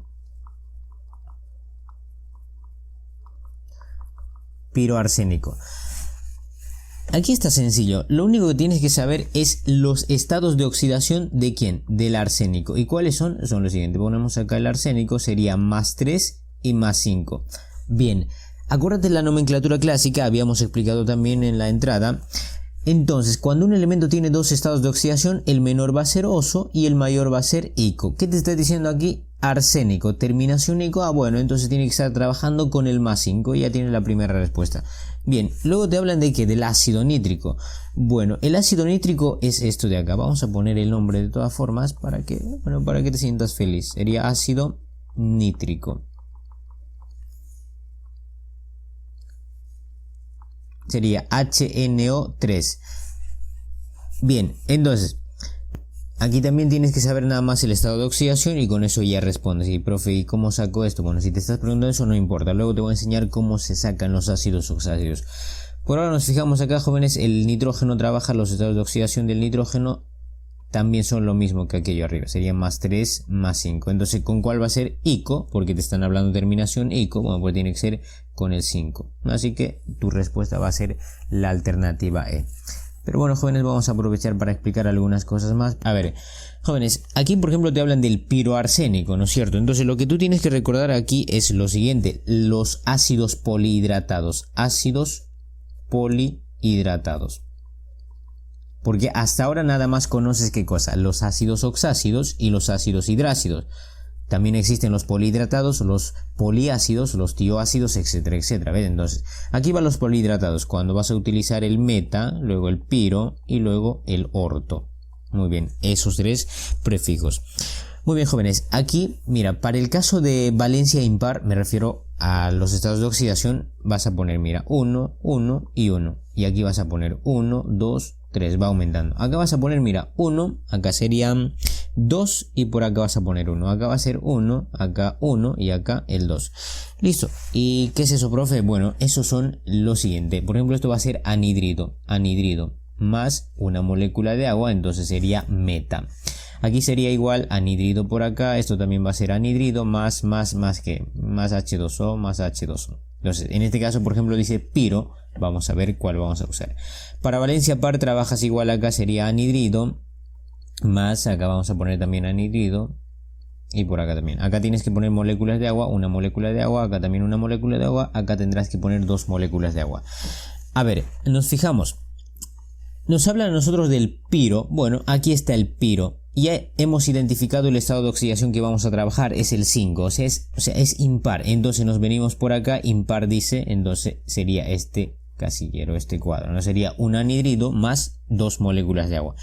piroarsénico. Aquí está sencillo, lo único que tienes que saber es los estados de oxidación de ¿quién? Del arsénico. ¿Y cuáles son? Son los siguientes, ponemos acá el arsénico, sería +3 y +5. Bien. Acuérdate la nomenclatura clásica, habíamos explicado también en la entrada. Entonces, cuando un elemento tiene dos estados de oxidación, el menor va a ser oso y el mayor va a ser ico. ¿Qué te está diciendo aquí? Arsénico, terminación ico. Ah, bueno, entonces tiene que estar trabajando con el +5 y ya tienes la primera respuesta. Bien, luego te hablan de ¿qué? Del ácido nítrico. Bueno, el ácido nítrico es esto de acá. Vamos a poner el nombre de todas formas para que te sientas feliz. Sería ácido nítrico. Sería HNO3. Bien, entonces aquí también tienes que saber nada más el estado de oxidación y con eso ya respondes. Y profe, ¿y cómo saco esto? Bueno, si te estás preguntando eso no importa, luego te voy a enseñar cómo se sacan los ácidos oxáceos. Por ahora nos fijamos acá, jóvenes, el nitrógeno trabaja, los estados de oxidación del nitrógeno también son lo mismo que aquello arriba, sería +3, +5. Entonces, ¿con cuál va a ser? Ico, porque te están hablando de terminación ico, bueno, pues tiene que ser con el 5. Así que tu respuesta va a ser la alternativa E. Pero bueno, jóvenes, vamos a aprovechar para explicar algunas cosas más. A ver, jóvenes, aquí por ejemplo te hablan del piroarsénico, ¿no es cierto? Entonces lo que tú tienes que recordar aquí es lo siguiente, los ácidos polihidratados. Ácidos polihidratados. Porque hasta ahora nada más conoces qué cosa, los ácidos oxácidos y los ácidos hidrácidos. También existen los polihidratados, los poliácidos, los tioácidos, etcétera, etcétera. ¿Ves? Entonces, aquí van los polihidratados, cuando vas a utilizar el meta, luego el piro y luego el orto. Muy bien, esos tres prefijos. Muy bien, jóvenes, aquí, mira, para el caso de valencia impar, me refiero a los estados de oxidación, vas a poner, mira, 1, 1 y 1. Y aquí vas a poner 1, 2, 3, va aumentando. Acá vas a poner, mira, 1, acá serían 2 y por acá vas a poner 1. Acá va a ser 1, acá 1 y acá el 2. Listo. ¿Y qué es eso, profe? Bueno, esos son lo siguiente. Por ejemplo, esto va a ser anhidrido. Anhidrido más una molécula de agua, entonces sería meta. Aquí sería igual anhidrido por acá, esto también va a ser anhidrido más ¿qué? Más H2O más H2O. Entonces, en este caso, por ejemplo, dice piro, vamos a ver cuál vamos a usar. Para valencia par trabajas igual, acá sería anhidrido más, acá vamos a poner también anhidrido y por acá también. Acá tienes que poner moléculas de agua, una molécula de agua, acá también una molécula de agua, acá tendrás que poner dos moléculas de agua. A ver, nos fijamos. Nos habla a nosotros del piro. Bueno, aquí está el piro. ya hemos identificado el estado de oxidación que vamos a trabajar, es el 5, o sea, es impar. Entonces nos venimos por acá, impar dice, entonces sería este casillero, este cuadro, ¿no? Sería un anhidrido más 2 moléculas de agua.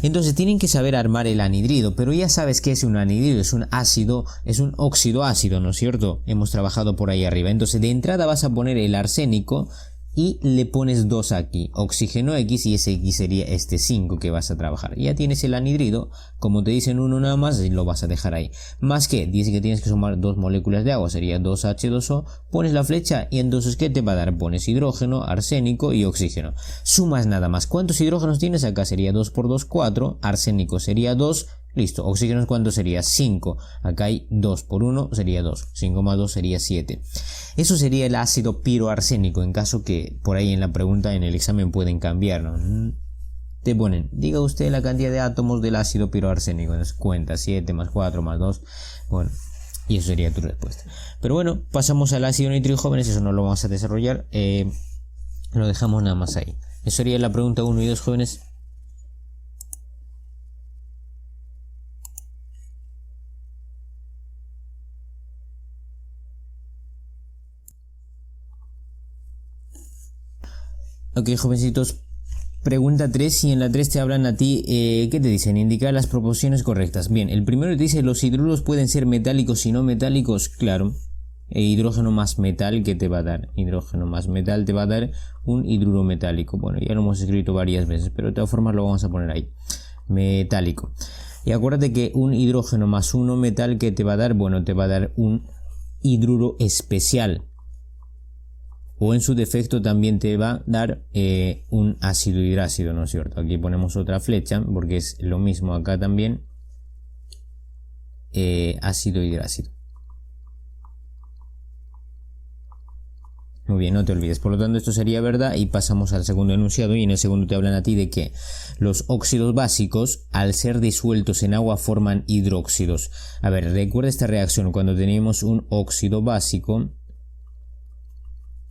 Entonces tienen que saber armar el anhidrido, pero ya sabes que es un anhidrido, es un ácido, es un óxido ácido, ¿no es cierto? Hemos trabajado por ahí arriba. Entonces de entrada vas a poner el arsénico y le pones 2 aquí, oxígeno X, y ese X sería este 5 que vas a trabajar. Ya tienes el anhidrido, como te dicen uno nada más, lo vas a dejar ahí. Más que, dice que tienes que sumar 2 moléculas de agua, sería 2H2O, pones la flecha y entonces ¿qué te va a dar? Pones hidrógeno, arsénico y oxígeno. Sumas nada más. ¿Cuántos hidrógenos tienes? Acá sería 2 por 2, 4, arsénico sería 2, listo. Oxígeno, ¿cuánto sería? 5. Acá hay 2 por 1, sería 2. 5 más 2 sería 7. Eso sería el ácido piroarsénico, en caso que por ahí en la pregunta en el examen pueden cambiar, ¿no? Te ponen, diga usted la cantidad de átomos del ácido piroarsénico. Entonces cuenta 7 más 4 más 2. Bueno, y eso sería tu respuesta. Pero bueno, pasamos al ácido nítrico, jóvenes. Eso no lo vamos a desarrollar. Lo dejamos nada más ahí. Eso sería la pregunta 1 y 2, jóvenes. Ok, jovencitos, pregunta 3, y en la 3 te hablan a ti, ¿qué te dicen? Indicar las proporciones correctas. Bien, el primero te dice, los hidruros pueden ser metálicos y no metálicos, claro. Hidrógeno más metal, ¿qué te va a dar? Hidrógeno más metal te va a dar un hidruro metálico. Bueno, ya lo hemos escrito varias veces, pero de todas formas lo vamos a poner ahí. Metálico. Y acuérdate que un hidrógeno más uno metal, ¿qué te va a dar? Bueno, te va a dar un hidruro especial. O en su defecto también te va a dar un ácido hidrácido, ¿no es cierto? Aquí ponemos otra flecha porque es lo mismo acá también. Ácido hidrácido. Muy bien, no te olvides. Por lo tanto, esto sería verdad, y pasamos al segundo enunciado, y en el segundo te hablan a ti de que los óxidos básicos, al ser disueltos en agua, forman hidróxidos. A ver, recuerda esta reacción cuando teníamos un óxido básico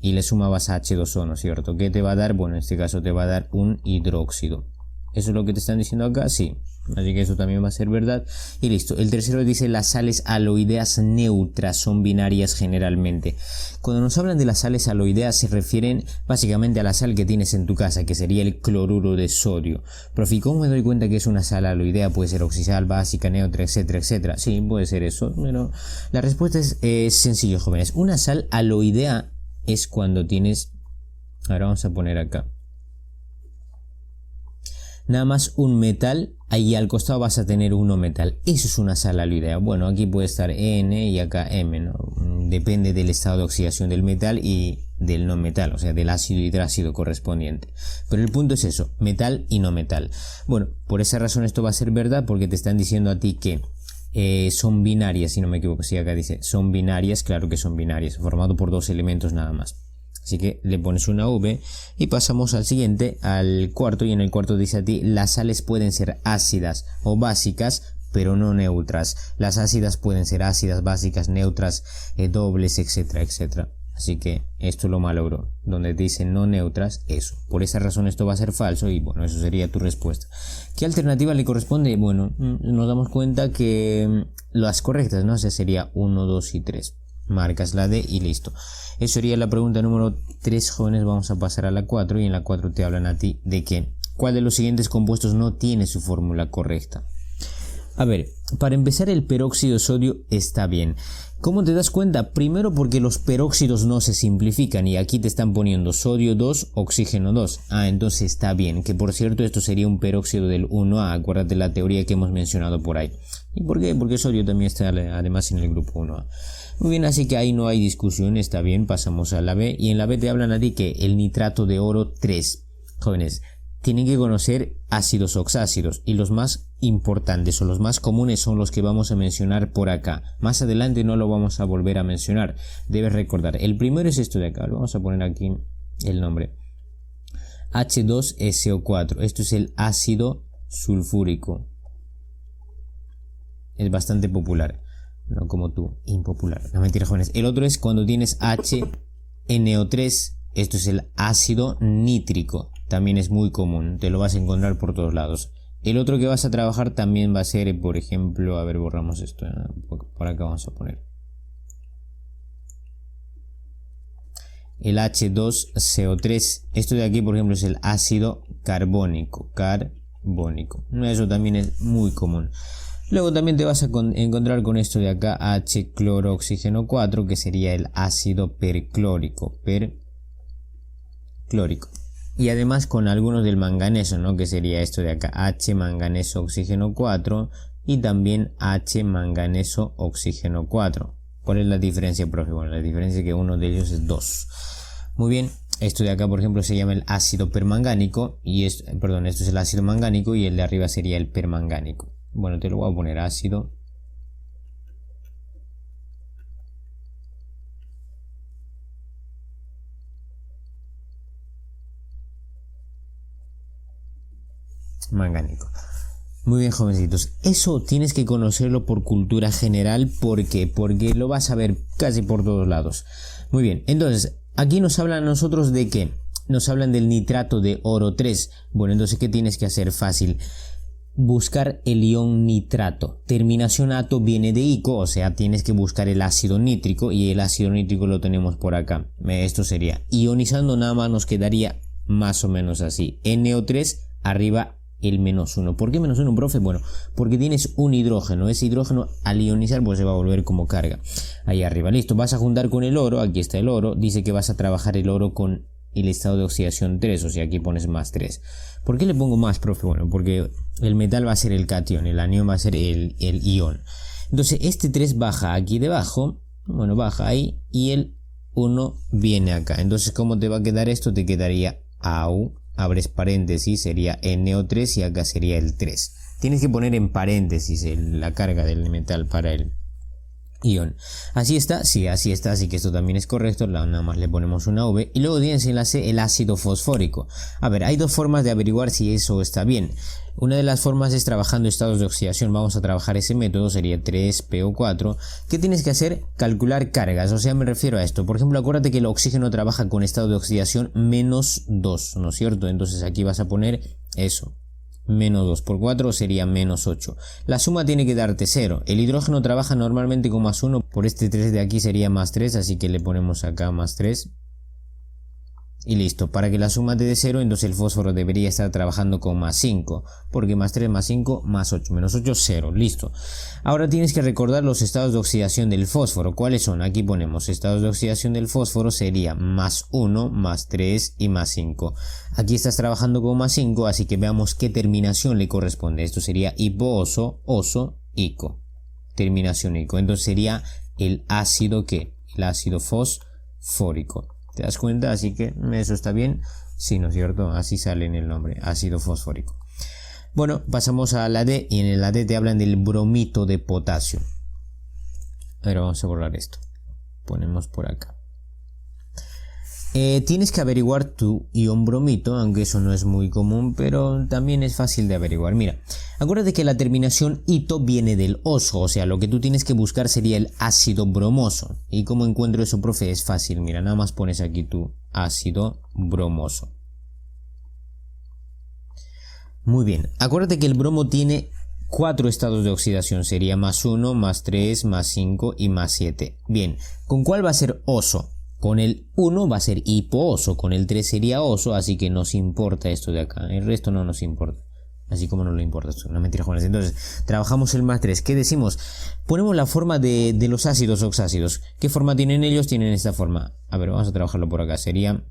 y le sumabas H2O, ¿no es cierto? ¿Qué te va a dar? Bueno, en este caso te va a dar un hidróxido. ¿Eso es lo que te están diciendo acá? Sí. Así que eso también va a ser verdad. Y listo. El tercero dice, las sales aloideas neutras son binarias generalmente. Cuando nos hablan de las sales aloideas se refieren básicamente a la sal que tienes en tu casa, que sería el cloruro de sodio. Profe, ¿cómo me doy cuenta que es una sal aloidea? Puede ser oxidal, básica, neutra, etcétera, etcétera. Sí, puede ser eso. Pero la respuesta es sencillo, jóvenes. Una sal aloidea es cuando tienes... Ahora vamos a poner acá nada más un metal, ahí al costado vas a tener uno metal. Eso es una sal aloidea. Bueno, aquí puede estar N y acá M, ¿no? Depende del estado de oxidación del metal y del no metal, o sea, del ácido hidrácido correspondiente. Pero el punto es eso, metal y no metal. Bueno, por esa razón esto va a ser verdad, porque te están diciendo a ti que son binarias, si no me equivoco. Sí, acá dice, son binarias, claro que son binarias, formado por 2 elementos nada más. Así que le pones una V y pasamos al siguiente, al cuarto, y en el cuarto dice a ti, las sales pueden ser ácidas o básicas, pero no neutras. Las ácidas pueden ser ácidas, básicas, neutras, dobles, etcétera, etcétera. Así que esto lo malogró. Donde te dicen no neutras, eso. Por esa razón esto va a ser falso y bueno, eso sería tu respuesta. ¿Qué alternativa le corresponde? Bueno, nos damos cuenta que las correctas, ¿no? O sea, sería 1, 2 y 3. Marcas la D y listo. Eso sería la pregunta número 3, jóvenes. Vamos a pasar a la 4, y en la 4 te hablan a ti de que ¿cuál de los siguientes compuestos no tiene su fórmula correcta? A ver, para empezar, el peróxido de sodio está bien. ¿Cómo te das cuenta? Primero porque los peróxidos no se simplifican y aquí te están poniendo sodio 2, oxígeno 2. Ah, entonces está bien. Que por cierto, esto sería un peróxido del 1A. Acuérdate la teoría que hemos mencionado por ahí. ¿Y por qué? Porque sodio también está además en el grupo 1A. Muy bien, así que ahí no hay discusión, está bien. Pasamos a la B, y en la B te hablan a ti que el nitrato de oro 3. Jóvenes, tienen que conocer ácidos oxácidos, y los más importantes o los más comunes son los que vamos a mencionar por acá. Más adelante no lo vamos a volver a mencionar, debes recordar. El primero es esto de acá, lo vamos a poner aquí el nombre. H2SO4, esto es el ácido sulfúrico. Es bastante popular. No como tú, impopular. No, mentira, jóvenes. El otro es cuando tienes HNO3. Esto es el ácido nítrico. También es muy común. Te lo vas a encontrar por todos lados. El otro que vas a trabajar también va a ser, por ejemplo, a ver, borramos esto, por acá vamos a poner el H2CO3. Esto de aquí, por ejemplo, es el ácido carbónico. Eso también es muy común. Luego también te vas a encontrar con esto de acá, H-clorooxígeno 4, que sería el ácido perclórico. Y además con algunos del manganeso, ¿no? Que sería esto de acá, H-manganeso oxígeno 4 y también H-manganeso oxígeno 4. ¿Cuál es la diferencia, profe? Bueno, la diferencia es que uno de ellos es 2. Muy bien, esto de acá, por ejemplo, se llama el ácido permangánico y esto es el ácido mangánico y el de arriba sería el permangánico. Bueno, te lo voy a poner ácido mangánico. Muy bien, jovencitos, eso tienes que conocerlo por cultura general. ¿Por qué? Porque lo vas a ver casi por todos lados. Muy bien, entonces aquí nos hablan a nosotros de qué. Nos hablan del nitrato de oro 3. Bueno, entonces ¿qué tienes que hacer? Fácil. Buscar el ion nitrato. Terminación ato viene de ico, o sea, tienes que buscar el ácido nítrico y el ácido nítrico lo tenemos por acá. Esto sería ionizando, nada más nos quedaría más o menos así. NO3 arriba el -1. ¿Por qué -1, profe? Bueno, porque tienes un hidrógeno. Ese hidrógeno al ionizar pues se va a volver como carga. Ahí arriba, listo. Vas a juntar con el oro. Aquí está el oro. Dice que vas a trabajar el oro con el estado de oxidación 3, o sea, aquí pones más 3. ¿Por qué le pongo más, profe? Bueno, porque el metal va a ser el catión, el anión va a ser el ion. Entonces este 3 baja aquí debajo, bueno, baja ahí, y el 1 viene acá. Entonces, ¿cómo te va a quedar esto? Te quedaría AU, abres paréntesis, sería NO3 y acá sería el 3. Tienes que poner en paréntesis la carga del metal para el ion. Así está, sí, así está, así que esto también es correcto, nada más le ponemos una V. Y luego tienes en la C el ácido fosfórico. A ver, hay dos formas de averiguar si eso está bien. Una de las formas es trabajando estados de oxidación. Vamos a trabajar ese método, sería 3PO4. ¿Qué tienes que hacer? Calcular cargas, o sea, me refiero a esto. Por ejemplo, acuérdate que el oxígeno trabaja con estado de oxidación -2, ¿no es cierto? Entonces aquí vas a poner eso. -2 por 4 sería -8. La suma tiene que darte 0. El hidrógeno trabaja normalmente con +1. Por este 3 de aquí sería +3. Así que le ponemos acá +3. Y listo. Para que la suma te dé 0, entonces el fósforo debería estar trabajando con +5. Porque +3 +5 +8. -8, 0. Listo. Ahora tienes que recordar los estados de oxidación del fósforo. ¿Cuáles son? Aquí ponemos estados de oxidación del fósforo. Sería +1, +3 y +5. Aquí estás trabajando con +5, así que veamos qué terminación le corresponde. Esto sería hipo-oso, oso, ico. Terminación ico. Entonces sería el ácido ¿qué? El ácido fosfórico. ¿Te das cuenta? Así que eso está bien. Sí, ¿no es cierto? Así sale en el nombre, ácido fosfórico. Bueno, pasamos a la D y en la D te hablan del bromito de potasio. A ver, vamos a borrar esto. Ponemos por acá. Tienes que averiguar tu ion bromito, aunque eso no es muy común, pero también es fácil de averiguar. Mira, acuérdate que la terminación ito viene del oso, o sea, lo que tú tienes que buscar sería el ácido bromoso. ¿Y cómo encuentro eso, profe? Es fácil, mira, nada más pones aquí tu ácido bromoso. Muy bien, acuérdate que el bromo tiene 4 estados de oxidación, sería +1, +3, +5 y +7. Bien, ¿con cuál va a ser oso? Con el 1 va a ser hipooso, con el 3 sería oso, así que nos importa esto de acá. El resto no nos importa. Así como no le importa esto. No, mentira, jóvenes. Entonces, trabajamos el +3. ¿Qué decimos? Ponemos la forma de los ácidos oxácidos. ¿Qué forma tienen ellos? Tienen esta forma. A ver, vamos a trabajarlo por acá. Sería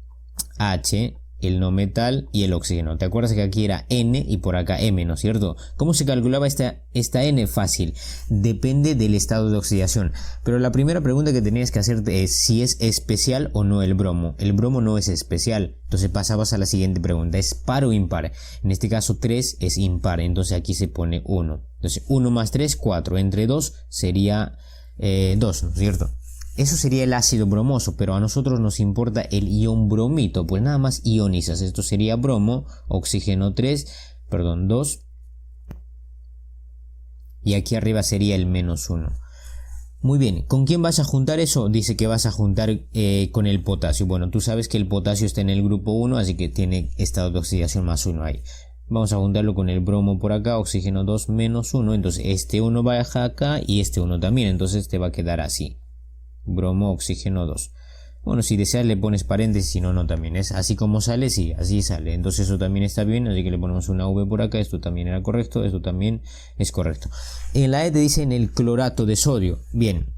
H, el no metal y el oxígeno. ¿Te acuerdas que aquí era N y por acá M, ¿no es cierto? ¿Cómo se calculaba esta N? Fácil. Depende del estado de oxidación. Pero la primera pregunta que tenías que hacerte es si es especial o no el bromo. El bromo no es especial. Entonces pasabas a la siguiente pregunta. ¿Es par o impar? En este caso 3 es impar. Entonces aquí se pone 1. Entonces 1 más 3, 4. Entre 2 sería 2, ¿no es cierto? Eso sería el ácido bromoso, pero a nosotros nos importa el ion bromito, pues nada más ionizas. Esto sería bromo, oxígeno 2, y aquí arriba sería el -1. Muy bien, ¿con quién vas a juntar eso? Dice que vas a juntar con el potasio. Bueno, tú sabes que el potasio está en el grupo 1, así que tiene estado de oxidación +1 ahí. Vamos a juntarlo con el bromo por acá, oxígeno 2 menos 1. Entonces este 1 baja acá y este 1 también. Entonces te va a quedar así. Bromo, oxígeno 2. Bueno, si deseas le pones paréntesis, si no, no también. Es así como sale, sí, así sale. Entonces eso también está bien, así que le ponemos una V por acá. Esto también era correcto, esto también es correcto. En la E te dicen el clorato de sodio. Bien,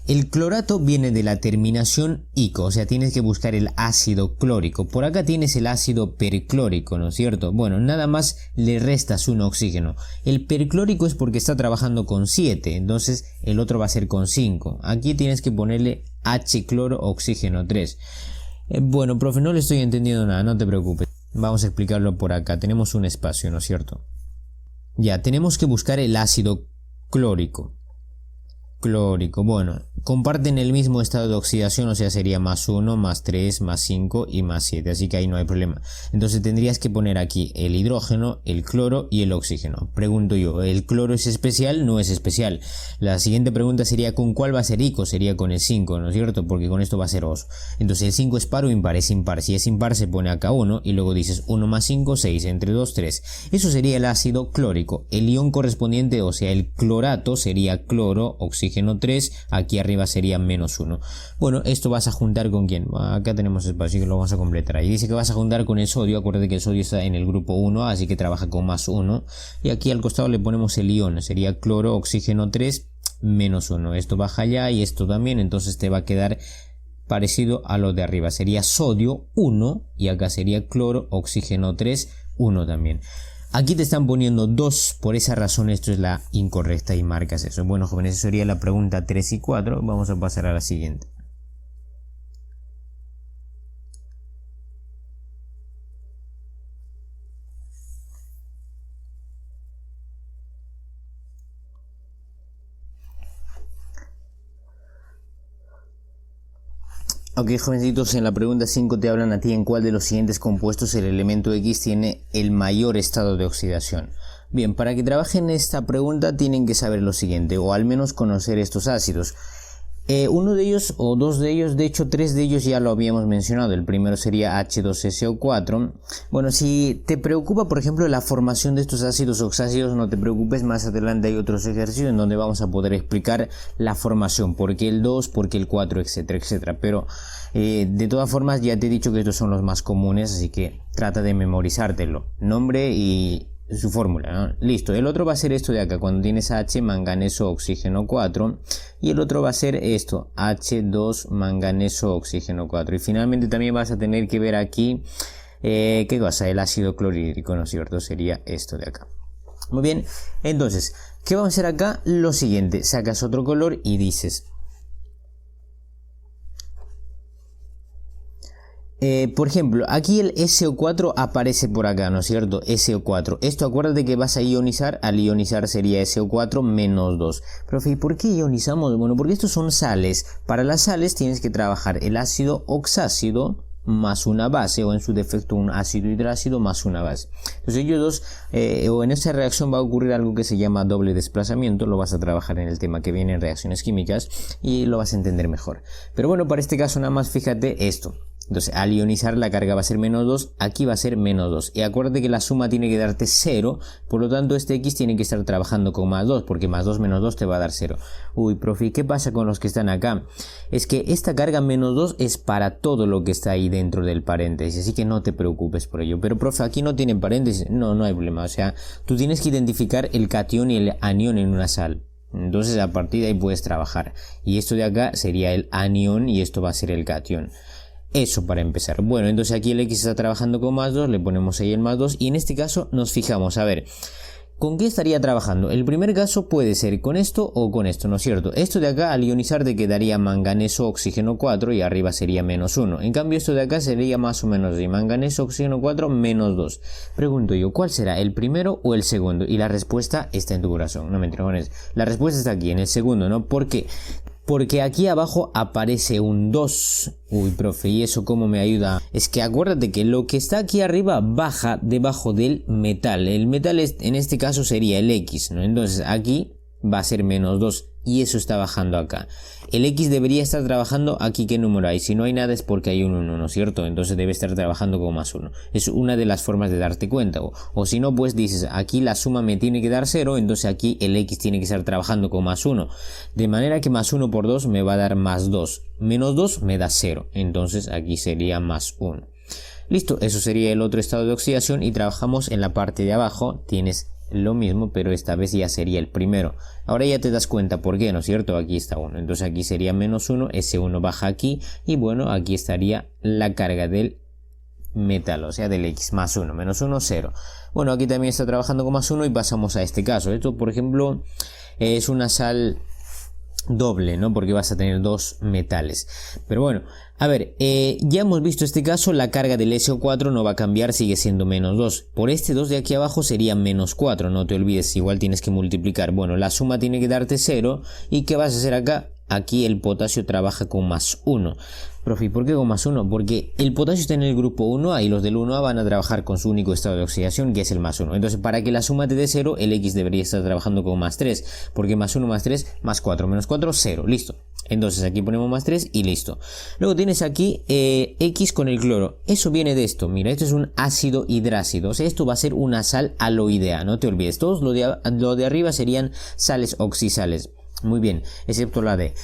el clorato viene de la terminación ico, o sea, tienes que buscar el ácido clórico. Por acá tienes el ácido perclórico, ¿no es cierto? Bueno, nada más le restas un oxígeno. El perclórico es porque está trabajando con 7, entonces el otro va a ser con 5. Aquí tienes que ponerle H cloro oxígeno 3. Bueno, profe, no le estoy entendiendo nada, no te preocupes. Vamos a explicarlo por acá. Tenemos un espacio, ¿no es cierto? Ya, tenemos que buscar el ácido clórico. Bueno, comparten el mismo estado de oxidación, o sea, sería más 1, más 3, más 5 y más 7, así que ahí no hay problema. Entonces tendrías que poner aquí el hidrógeno, el cloro y el oxígeno. Pregunto yo, ¿el cloro es especial? No es especial. La siguiente pregunta sería, ¿con cuál va a ser ico? Sería con el 5, ¿no es cierto? Porque con esto va a ser oso. Entonces el 5 es par o impar, es impar. Si es impar se pone acá 1 y luego dices 1 más 5, 6, entre 2, 3. Eso sería el ácido clórico. El ion correspondiente, o sea, el clorato sería cloro, oxígeno 3, aquí arriba sería menos 1. Bueno, esto vas a juntar con quién. Acá tenemos espacio que lo vamos a completar. Ahí dice que vas a juntar con el sodio. Acuérdate que el sodio está en el grupo 1, así que trabaja con más 1. Y aquí al costado le ponemos el ion, sería cloro, oxígeno 3, menos 1. Esto baja allá y esto también, entonces te va a quedar parecido a lo de arriba. Sería sodio 1 y acá sería cloro, oxígeno 3, 1 también. Aquí te están poniendo 2, por esa razón esto es la incorrecta y marcas eso. Bueno, jóvenes, eso sería la pregunta 3 y 4. Vamos a pasar a la siguiente. Ok, jovencitos, en la pregunta 5 te hablan a ti en cuál de los siguientes compuestos el elemento X tiene el mayor estado de oxidación. Bien, para que trabajen esta pregunta tienen que saber lo siguiente, o al menos conocer estos ácidos. Uno de ellos, o dos de ellos, de hecho 3 de ellos ya lo habíamos mencionado. El primero sería H2SO4. Bueno, si te preocupa por ejemplo la formación de estos ácidos oxácidos, no te preocupes, más adelante hay otros ejercicios en donde vamos a poder explicar la formación, por qué el 2, por qué el 4, etcétera, etcétera. Pero de todas formas ya te he dicho que estos son los más comunes, así que trata de memorizártelo, nombre y su fórmula, ¿no? Listo, el otro va a ser esto de acá, cuando tienes H, manganeso, oxígeno 4, y el otro va a ser esto, H2, manganeso, oxígeno 4, y finalmente también vas a tener que ver aquí, ¿qué cosa? El ácido clorhídrico, ¿no es cierto? Sería esto de acá. Muy bien, entonces, ¿qué vamos a hacer acá? Lo siguiente, sacas otro color y dices... por ejemplo, aquí el SO4 aparece por acá, ¿no es cierto? SO4. Esto acuérdate que vas a ionizar. Al ionizar sería SO4 menos 2. Profe, ¿y por qué ionizamos? Bueno, porque estos son sales. Para las sales tienes que trabajar el ácido oxácido más una base, o en su defecto un ácido hidrácido más una base. Entonces ellos dos, o en esta reacción va a ocurrir algo que se llama doble desplazamiento. Lo vas a trabajar en el tema que viene en reacciones químicas y lo vas a entender mejor. Pero bueno, para este caso nada más fíjate esto. Entonces al ionizar la carga va a ser menos 2, aquí va a ser menos 2. Y acuérdate que la suma tiene que darte 0, por lo tanto este X tiene que estar trabajando con más 2, porque más 2 menos 2 te va a dar 0. Uy, profe, ¿qué pasa con los que están acá? Es que esta carga menos 2 es para todo lo que está ahí dentro del paréntesis, así que no te preocupes por ello. Pero profe, aquí no tienen paréntesis. No, no hay problema. O sea, tú tienes que identificar el catión y el anión en una sal. Entonces a partir de ahí puedes trabajar. Y esto de acá sería el anión y esto va a ser el catión. Eso para empezar. Bueno, entonces aquí el X está trabajando con más 2, le ponemos ahí el más 2 y en este caso nos fijamos, a ver, ¿con qué estaría trabajando? El primer caso puede ser con esto o con esto, ¿no es cierto? Esto de acá al ionizar te quedaría manganeso, oxígeno 4 y arriba sería menos 1. En cambio esto de acá sería más o menos de manganeso, oxígeno 4, menos 2. Pregunto yo, ¿cuál será? ¿El primero o el segundo? Y la respuesta está en tu corazón, no me entiendes. La respuesta está aquí, en el segundo, ¿no? ¿Por qué? Porque aquí abajo aparece un 2. Uy, profe, ¿y eso cómo me ayuda? Es que acuérdate que lo que está aquí arriba baja debajo del metal. El metal en este caso sería el X, ¿no? Entonces aquí va a ser menos 2. y eso está bajando acá. El X debería estar trabajando aquí. ¿Qué número hay? Si no hay nada es porque hay un 1, ¿no es cierto? Entonces debe estar trabajando con más 1. Es una de las formas de darte cuenta. O si no, pues dices, aquí la suma me tiene que dar 0, entonces aquí el X tiene que estar trabajando con más 1. De manera que más 1 por 2 me va a dar más 2. Menos 2 me da 0. Entonces aquí sería más 1. Listo, eso sería el otro estado de oxidación y trabajamos en la parte de abajo. Tienes lo mismo, pero esta vez ya sería el primero. Ahora ya te das cuenta por qué, ¿no es cierto? Aquí está 1, entonces aquí sería menos 1, ese 1 baja aquí y bueno, aquí estaría la carga del metal, o sea del X, más 1, menos 1, 0. Bueno, aquí también está trabajando con más 1 y pasamos a este caso. Esto, por ejemplo, es una sal doble, ¿no? Porque vas a tener dos metales. Pero bueno, a ver, ya hemos visto este caso, la carga del SO4 no va a cambiar, sigue siendo menos 2. Por este 2 de aquí abajo sería menos 4, no te olvides, igual tienes que multiplicar. Bueno, la suma tiene que darte 0. ¿Y qué vas a hacer acá? Aquí el potasio trabaja con más 1. Profe, ¿por qué con más 1? Porque el potasio está en el grupo 1A y los del 1A van a trabajar con su único estado de oxidación, que es el más 1. Entonces, para que la suma te dé 0, el X debería estar trabajando con más 3. Porque más 1 más 3 más 4 menos 4, 0. Listo. Entonces aquí ponemos más 3 y listo. Luego tienes aquí X con el cloro. Eso viene de esto. Mira, esto es un ácido hidrácido. O sea, esto va a ser una sal aloidea. No te olvides. Todos lo de arriba serían sales oxisales. Muy bien, excepto la D.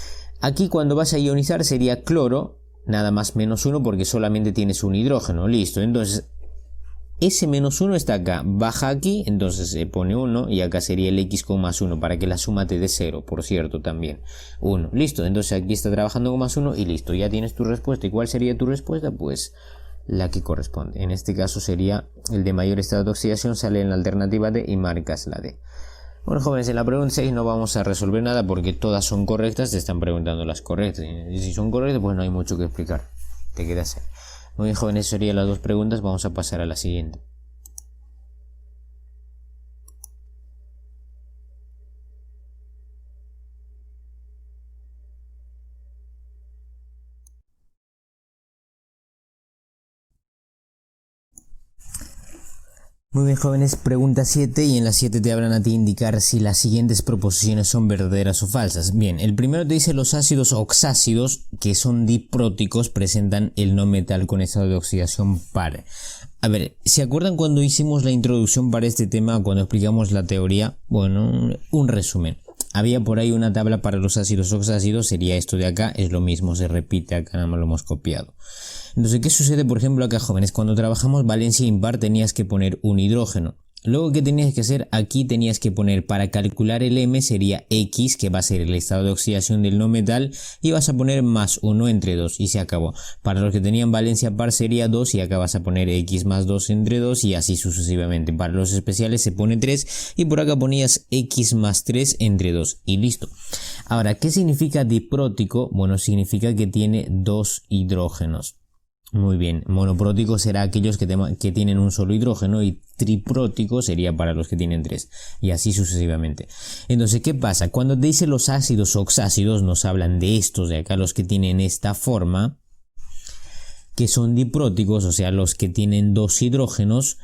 Aquí cuando vas a ionizar sería cloro. Nada más menos 1 porque solamente tienes un hidrógeno. Listo. Entonces ese menos 1 está acá, baja aquí, entonces se pone 1 y acá sería el X con más 1 para que la suma te dé 0, por cierto, también 1. Listo, entonces aquí está trabajando con más 1 y listo, ya tienes tu respuesta. ¿Y cuál sería tu respuesta? Pues la que corresponde. En este caso sería el de mayor estado de oxidación, sale en la alternativa D y marcas la D. Bueno, jóvenes, en la pregunta 6 no vamos a resolver nada porque todas son correctas, te están preguntando las correctas. Y si son correctas, pues no hay mucho que explicar, te quedas ahí. Muy bien, jóvenes, serían las dos preguntas. Vamos a pasar a la siguiente. Muy bien, jóvenes, pregunta 7 y en la 7 te habrán a ti indicar si las siguientes proposiciones son verdaderas o falsas. Bien, el primero te dice los ácidos oxácidos, que son dipróticos, presentan el no metal con estado de oxidación par. A ver, ¿se acuerdan cuando hicimos la introducción para este tema, cuando explicamos la teoría? Bueno, un resumen. Había por ahí una tabla para los ácidos oxácidos, sería esto de acá, es lo mismo, se repite acá, nada más lo hemos copiado. Entonces, ¿qué sucede, por ejemplo, acá, jóvenes? Cuando trabajamos valencia impar tenías que poner un hidrógeno. Luego, ¿qué tenías que hacer? Aquí tenías que poner, para calcular el M sería X, que va a ser el estado de oxidación del no metal, y vas a poner más 1 entre 2, y se acabó. Para los que tenían valencia par sería 2, y acá vas a poner X más 2 entre 2, y así sucesivamente. Para los especiales se pone 3, y por acá ponías X más 3 entre 2, y listo. Ahora, ¿qué significa diprótico? Bueno, significa que tiene dos hidrógenos. Muy bien, monoprótico será aquellos que tienen un solo hidrógeno y triprótico sería para los que tienen 3 y así sucesivamente. Entonces, ¿qué pasa? Cuando te dice los ácidos oxácidos nos hablan de estos de acá, los que tienen esta forma, que son dipróticos, o sea, los que tienen dos hidrógenos,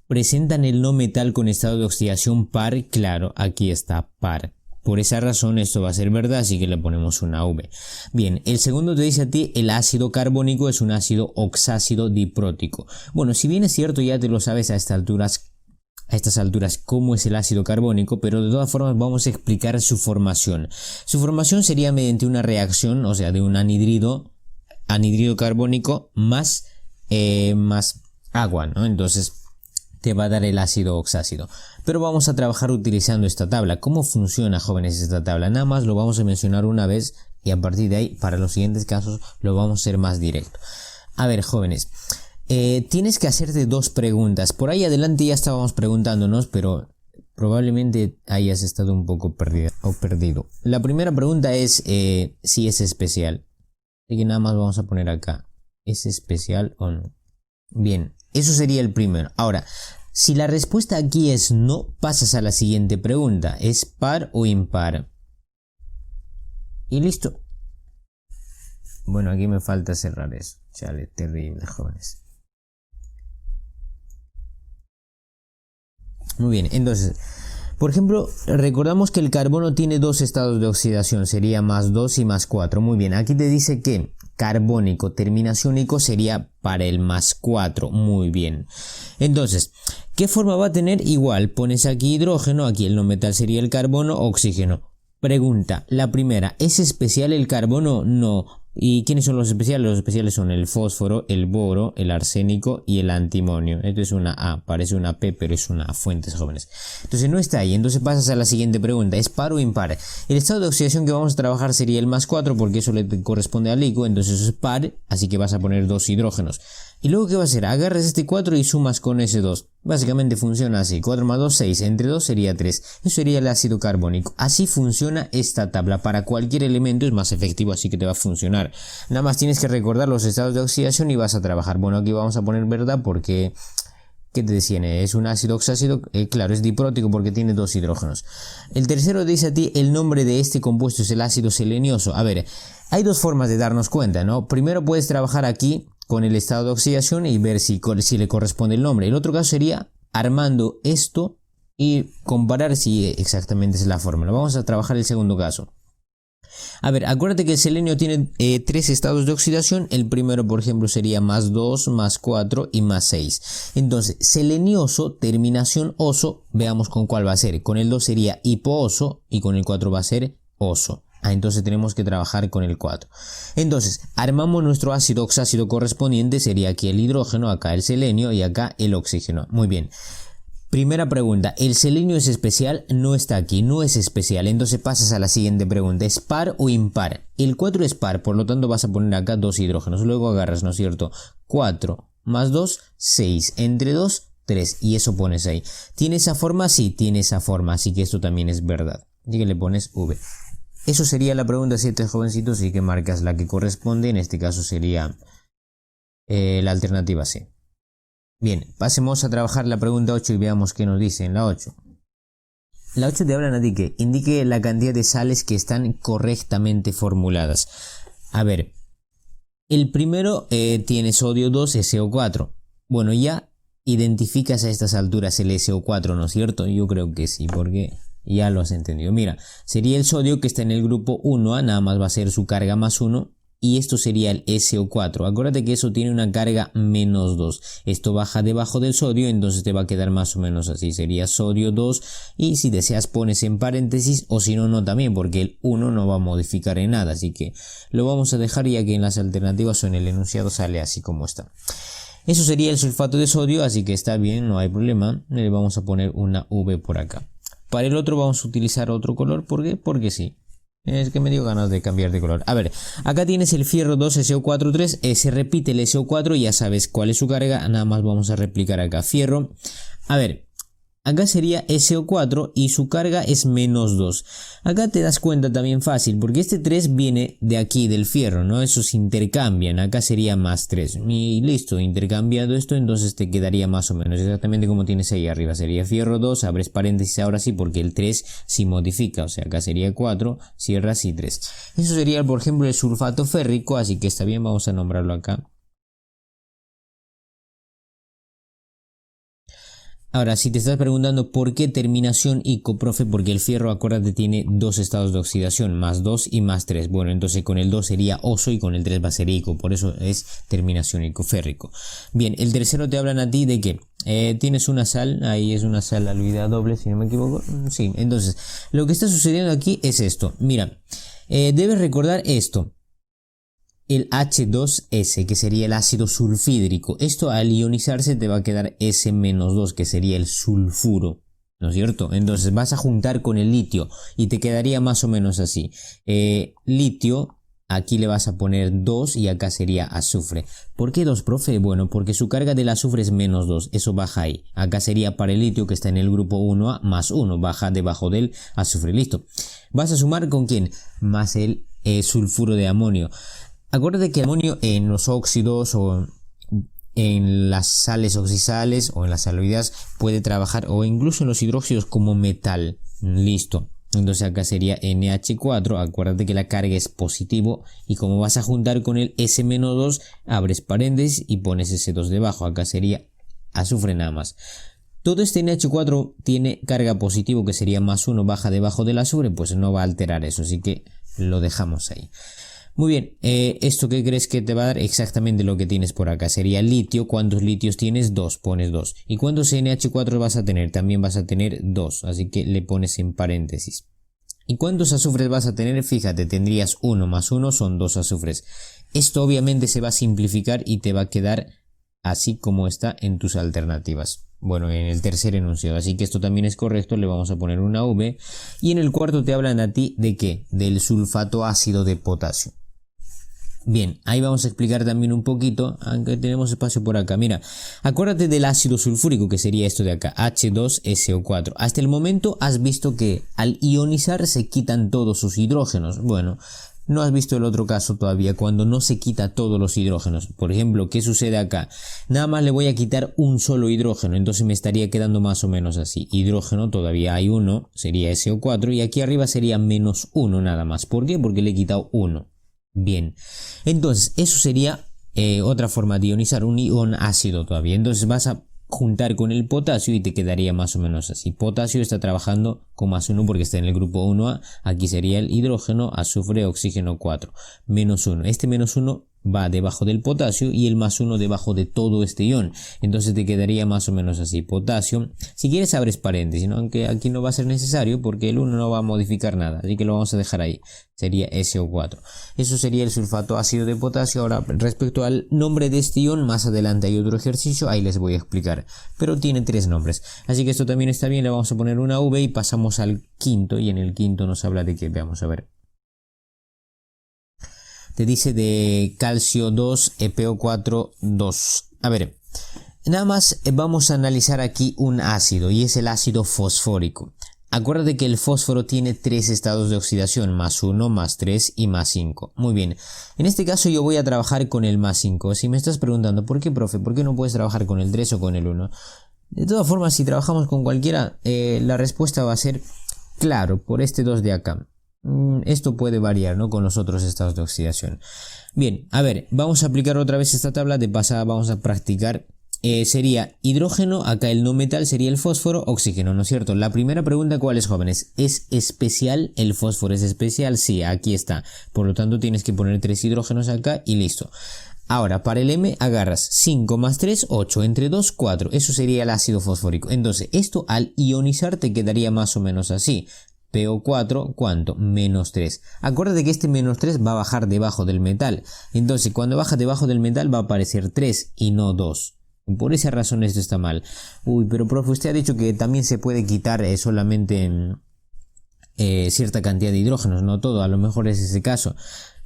presentan el no metal con estado de oxidación par, claro, aquí está par. Por esa razón esto va a ser verdad, así que le ponemos una V. Bien, el segundo te dice a ti el ácido carbónico es un ácido oxácido diprótico. Bueno, si bien es cierto ya te lo sabes a estas alturas cómo es el ácido carbónico, pero de todas formas vamos a explicar su formación. Su formación sería mediante una reacción, o sea, de un anhidrido carbónico más agua, ¿no? Entonces te va a dar el ácido oxácido. Pero vamos a trabajar utilizando esta tabla. ¿Cómo funciona, jóvenes, esta tabla? Nada más lo vamos a mencionar una vez y a partir de ahí, para los siguientes casos, lo vamos a hacer más directo. A ver, jóvenes, tienes que hacerte dos preguntas. Por ahí adelante ya estábamos preguntándonos, pero probablemente hayas estado un poco perdido. La primera pregunta es si es especial. Así que nada más vamos a poner acá. ¿Es especial o no? Bien, eso sería el primero. Ahora, si la respuesta aquí es no, pasas a la siguiente pregunta. ¿Es par o impar? Y listo. Bueno, aquí me falta cerrar eso. Chale, terrible, jóvenes. Muy bien, entonces, Por ejemplo, recordamos que el carbono tiene dos estados de oxidación, sería +2 y +4. Muy bien, aquí te dice que carbónico, terminación ico sería para el +4. Muy bien. Entonces, ¿qué forma va a tener? Igual, pones aquí hidrógeno, aquí el no metal sería el carbono, oxígeno. Pregunta, la primera, ¿es especial el carbono? No. ¿Y quiénes son los especiales? Los especiales son el fósforo, el boro, el arsénico y el antimonio. Esto es una A, parece una P, pero es una fuentes jóvenes. Entonces no está ahí, entonces pasas a la siguiente pregunta, ¿es par o impar? El estado de oxidación que vamos a trabajar sería el +4 porque eso le corresponde al ico, entonces eso es par, así que vas a poner 2 hidrógenos. ¿Y luego qué va a hacer? Agarras este 4 y sumas con ese 2. Básicamente funciona así, 4 más 2, 6, entre 2 sería 3. Eso sería el ácido carbónico. Así funciona esta tabla. Para cualquier elemento es más efectivo, así que te va a funcionar. Nada más tienes que recordar los estados de oxidación y vas a trabajar. Bueno, aquí vamos a poner verdad porque... ¿Qué te decían? Es un ácido oxácido, claro, es diprótico porque tiene 2 hidrógenos. El tercero dice a ti, el nombre de este compuesto es el ácido selenioso. A ver, hay dos formas de darnos cuenta, ¿no? Primero puedes trabajar aquí con el estado de oxidación y ver si le corresponde el nombre. El otro caso sería armando esto y comparar si exactamente es la fórmula. Vamos a trabajar el segundo caso. A ver, acuérdate que el selenio tiene 3 estados de oxidación. El primero, por ejemplo, sería +2, +4 y +6. Entonces, selenioso, terminación oso, veamos con cuál va a ser. Con el 2 sería hipooso y con el 4 va a ser oso. Entonces tenemos que trabajar con el 4. Entonces, armamos nuestro ácido oxácido correspondiente, sería aquí el hidrógeno, acá el selenio y acá el oxígeno. Muy bien. Primera pregunta, ¿el selenio es especial? No está aquí, no es especial. Entonces pasas a la siguiente pregunta, ¿es par o impar? El 4 es par, por lo tanto vas a poner acá 2 hidrógenos. Luego agarras, ¿no es cierto? 4 más 2, 6. Entre 2, 3. Y eso pones ahí. ¿Tiene esa forma? Sí, tiene esa forma. Así que esto también es verdad. Así que le pones V. Eso sería la pregunta 7, jovencitos, y que marcas la que corresponde. En este caso sería la alternativa C. Bien, pasemos a trabajar la pregunta 8 y veamos qué nos dice en la 8. La 8 te habla de que indique la cantidad de sales que están correctamente formuladas. A ver, el primero tiene sodio 2, SO4. Bueno, ya identificas a estas alturas el SO4, ¿no es cierto? Yo creo que sí, porque ya lo has entendido. Mira, sería el sodio que está en el grupo 1A, nada más va a ser su carga +1. Y esto sería el SO4. Acuérdate que eso tiene una carga -2. Esto baja debajo del sodio, entonces te va a quedar más o menos así. Sería sodio 2 y si deseas pones en paréntesis o si no, no también, porque el 1 no va a modificar en nada. Así que lo vamos a dejar ya que en las alternativas o en el enunciado sale así como está. Eso sería el sulfato de sodio, así que está bien, no hay problema. Le vamos a poner una V por acá. Para el otro vamos a utilizar otro color, ¿por qué? Porque sí. Es que me dio ganas de cambiar de color. A ver, acá tienes el fierro 2, SO4, 3. Se repite el SO4, ya sabes cuál es su carga. Nada más vamos a replicar acá. Fierro. A ver, acá sería SO4 y su carga es -2. Acá te das cuenta también fácil, porque este 3 viene de aquí, del fierro, ¿no? Esos intercambian. Acá sería +3. Y listo, intercambiado esto, entonces te quedaría más o menos exactamente como tienes ahí arriba. Sería fierro 2, abres paréntesis ahora sí, porque el 3 sí modifica. O sea, acá sería 4, cierras y 3. Eso sería, por ejemplo, el sulfato férrico, así que está bien, vamos a nombrarlo acá. Ahora, si te estás preguntando por qué terminación ico, profe, porque el fierro, acuérdate, tiene 2 estados de oxidación, +2 y +3. Bueno, entonces con el 2 sería oso y con el 3 va a ser ico, por eso es terminación ico férrico. Bien, el tercero te hablan a ti de que tienes una sal, ahí es una sal alúida doble, si no me equivoco. Sí, entonces, lo que está sucediendo aquí es esto. Mira, debes recordar esto. El H2S, que sería el ácido sulfídrico. Esto al ionizarse te va a quedar S-2, que sería el sulfuro, ¿no es cierto? Entonces vas a juntar con el litio y te quedaría más o menos así. Litio, aquí le vas a poner 2 y acá sería azufre. ¿Por qué 2, profe? Bueno, porque su carga del azufre es -2, eso baja ahí. Acá sería para el litio que está en el grupo 1A +1, baja debajo del azufre, listo. ¿Vas a sumar con quién? Más el sulfuro de amonio. Acuérdate que el amonio en los óxidos o en las sales oxidales o en las aloideas puede trabajar, o incluso en los hidróxidos, como metal. Listo. Entonces acá sería NH4. Acuérdate que la carga es positivo y como vas a juntar con el S-2, abres paréntesis y pones S2 debajo. Acá sería azufre nada más. Todo este NH4 tiene carga positivo que sería +1, baja debajo del azufre, pues no va a alterar eso, así que lo dejamos ahí. Muy bien, ¿esto qué crees que te va a dar? Exactamente lo que tienes por acá, sería litio. ¿Cuántos litios tienes? 2, pones 2. ¿Y cuántos NH4 vas a tener? También vas a tener 2, así que le pones en paréntesis. ¿Y cuántos azufres vas a tener? Fíjate, tendrías 1 más 1 son 2 azufres. Esto obviamente se va a simplificar y te va a quedar así como está en tus alternativas. Bueno, en el tercer enunciado, así que esto también es correcto, le vamos a poner una V. Y en el cuarto te hablan a ti de ¿qué? Del sulfato ácido de potasio. Bien, ahí vamos a explicar también un poquito, aunque tenemos espacio por acá. Mira, acuérdate del ácido sulfúrico, que sería esto de acá, H2SO4. Hasta el momento has visto que al ionizar se quitan todos sus hidrógenos. Bueno, no has visto el otro caso todavía, cuando no se quita todos los hidrógenos. Por ejemplo, ¿qué sucede acá? Nada más le voy a quitar un solo hidrógeno, entonces me estaría quedando más o menos así. Hidrógeno, todavía hay uno, sería SO4, y aquí arriba sería -1 nada más. ¿Por qué? Porque le he quitado 1. Bien, entonces eso sería otra forma de ionizar, un ion ácido todavía. Entonces vas a juntar con el potasio y te quedaría más o menos así. Potasio está trabajando con +1 porque está en el grupo 1A. Aquí sería el hidrógeno, azufre, oxígeno 4. -1. Este -1 va debajo del potasio y el +1 debajo de todo este ion. Entonces te quedaría más o menos así. Potasio. Si quieres abres paréntesis, ¿no? Aunque aquí no va a ser necesario porque el 1 no va a modificar nada. Así que lo vamos a dejar ahí. Sería SO4. Eso sería el sulfato ácido de potasio. Ahora, respecto al nombre de este ion, más adelante hay otro ejercicio, ahí les voy a explicar. Pero tiene 3 nombres. Así que esto también está bien, le vamos a poner una V y pasamos al quinto. Y en el quinto nos habla de que, veamos a ver. Te dice de calcio 2, PO4, 2. A ver, nada más vamos a analizar aquí un ácido y es el ácido fosfórico. Acuérdate que el fósforo tiene 3 estados de oxidación, +1, +3 y +5. Muy bien, en este caso yo voy a trabajar con el +5. Si me estás preguntando, ¿por qué, profe? ¿Por qué no puedes trabajar con el 3 o con el 1? De todas formas, si trabajamos con cualquiera, la respuesta va a ser, claro, por este 2 de acá. Esto puede variar, ¿no? Con los otros estados de oxidación. Bien, a ver, vamos a aplicar otra vez esta tabla. De pasada vamos a practicar. Sería hidrógeno, acá el no metal sería el fósforo, oxígeno, ¿no es cierto? La primera pregunta, ¿cuál es, jóvenes? ¿Es especial? ¿El fósforo es especial? Sí, aquí está. Por lo tanto, tienes que poner 3 hidrógenos acá y listo. Ahora, para el M agarras 5 más 3, 8, entre 2, 4. Eso sería el ácido fosfórico. Entonces, esto al ionizar te quedaría más o menos así. PO4, ¿cuánto? -3. Acuérdate que este -3 va a bajar debajo del metal. Entonces, cuando baja debajo del metal va a aparecer 3 y no 2. Por esa razón esto está mal. Uy, pero profe, usted ha dicho que también se puede quitar solamente cierta cantidad de hidrógenos, no todo, a lo mejor es ese caso.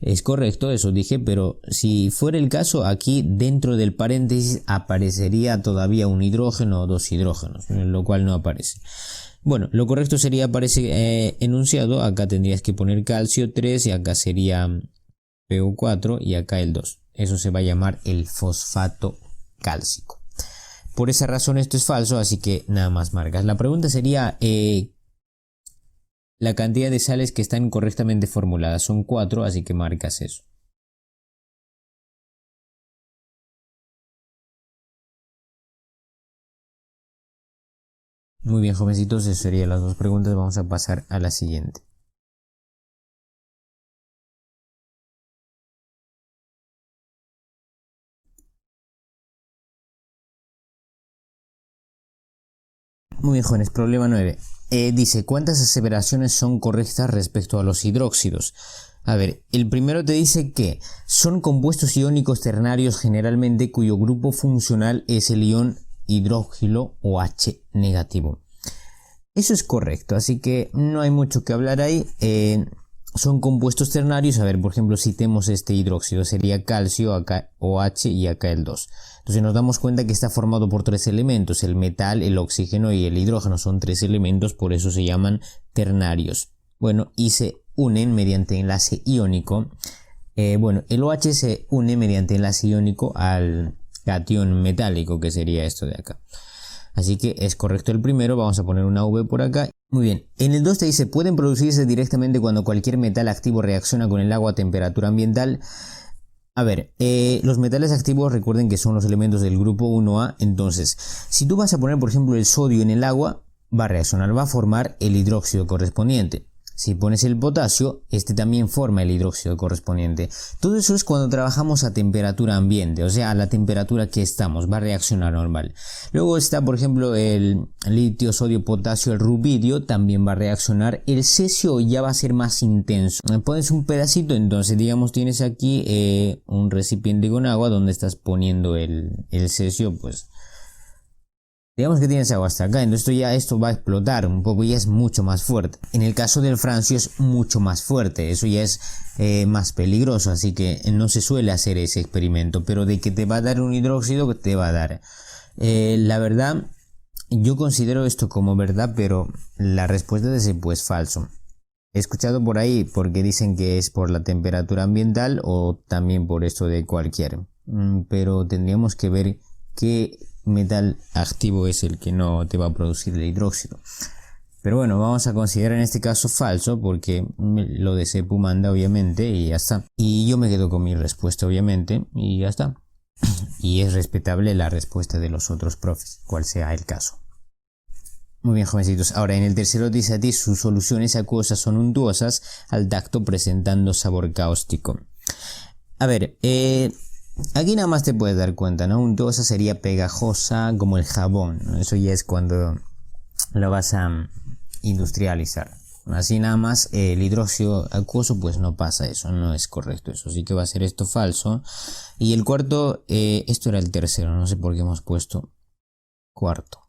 Es correcto, eso dije, pero si fuera el caso, aquí dentro del paréntesis aparecería todavía un hidrógeno o 2 hidrógenos, lo cual no aparece. Bueno, lo correcto sería, aparece enunciado, acá tendrías que poner calcio 3 y acá sería PO4 y acá el 2. Eso se va a llamar el fosfato cálcico. Por esa razón esto es falso, así que nada más marcas. La pregunta sería la cantidad de sales que están correctamente formuladas. Son 4, así que marcas eso. Muy bien, jovencitos, esas serían las 2 preguntas. Vamos a pasar a la siguiente. Muy bien, jóvenes, problema 9. Dice, ¿cuántas aseveraciones son correctas respecto a los hidróxidos? A ver, el primero te dice que son compuestos iónicos ternarios generalmente cuyo grupo funcional es el ion hidróxilo o H negativo. Eso es correcto, así que no hay mucho que hablar ahí. Son compuestos ternarios. A ver, por ejemplo, citemos este hidróxido, sería calcio, acá OH y acá el 2. Entonces nos damos cuenta que está formado por 3 elementos, el metal, el oxígeno y el hidrógeno. Son 3 elementos, por eso se llaman ternarios. Bueno, y se unen mediante enlace iónico. Bueno, el OH se une mediante enlace iónico al catión metálico, que sería esto de acá. Así que es correcto el primero, vamos a poner una V por acá. Muy bien, en el 2 te dice, pueden producirse directamente cuando cualquier metal activo reacciona con el agua a temperatura ambiental. A ver, los metales activos recuerden que son los elementos del grupo 1A, entonces si tú vas a poner por ejemplo el sodio en el agua, va a reaccionar, va a formar el hidróxido correspondiente. Si pones el potasio, este también forma el hidróxido correspondiente. Todo eso es cuando trabajamos a temperatura ambiente, o sea, a la temperatura que estamos, va a reaccionar normal. Luego está, por ejemplo, el litio, sodio, potasio, el rubidio, también va a reaccionar. El cesio ya va a ser más intenso. Pones un pedacito, entonces, digamos, tienes aquí un recipiente con agua donde estás poniendo el cesio, pues digamos que tienes agua hasta acá, entonces esto va a explotar un poco, ya es mucho más fuerte. En el caso del francio es mucho más fuerte, eso ya es más peligroso, así que no se suele hacer ese experimento, pero de que te va a dar un hidróxido, te va a dar. La verdad, yo considero esto como verdad, pero la respuesta de ese pues falso. He escuchado por ahí porque dicen que es por la temperatura ambiental o también por esto de cualquier, pero tendríamos que ver qué metal activo es el que no te va a producir el hidróxido. Pero bueno, vamos a considerar en este caso falso porque lo de Sepu manda obviamente y ya está. Y yo me quedo con mi respuesta obviamente y ya está. Y es respetable la respuesta de los otros profes, cual sea el caso. Muy bien, jovencitos. Ahora en el tercero dice a ti, sus soluciones acuosas son untuosas al tacto presentando sabor cáustico. A ver, aquí nada más te puedes dar cuenta, ¿no? Untuosa sería pegajosa como el jabón, ¿no? Eso ya es cuando lo vas a industrializar. Así nada más el hidróxido acuoso pues no pasa eso, no es correcto eso, así que va a ser esto falso. Y el cuarto, esto era el tercero, no sé por qué hemos puesto cuarto.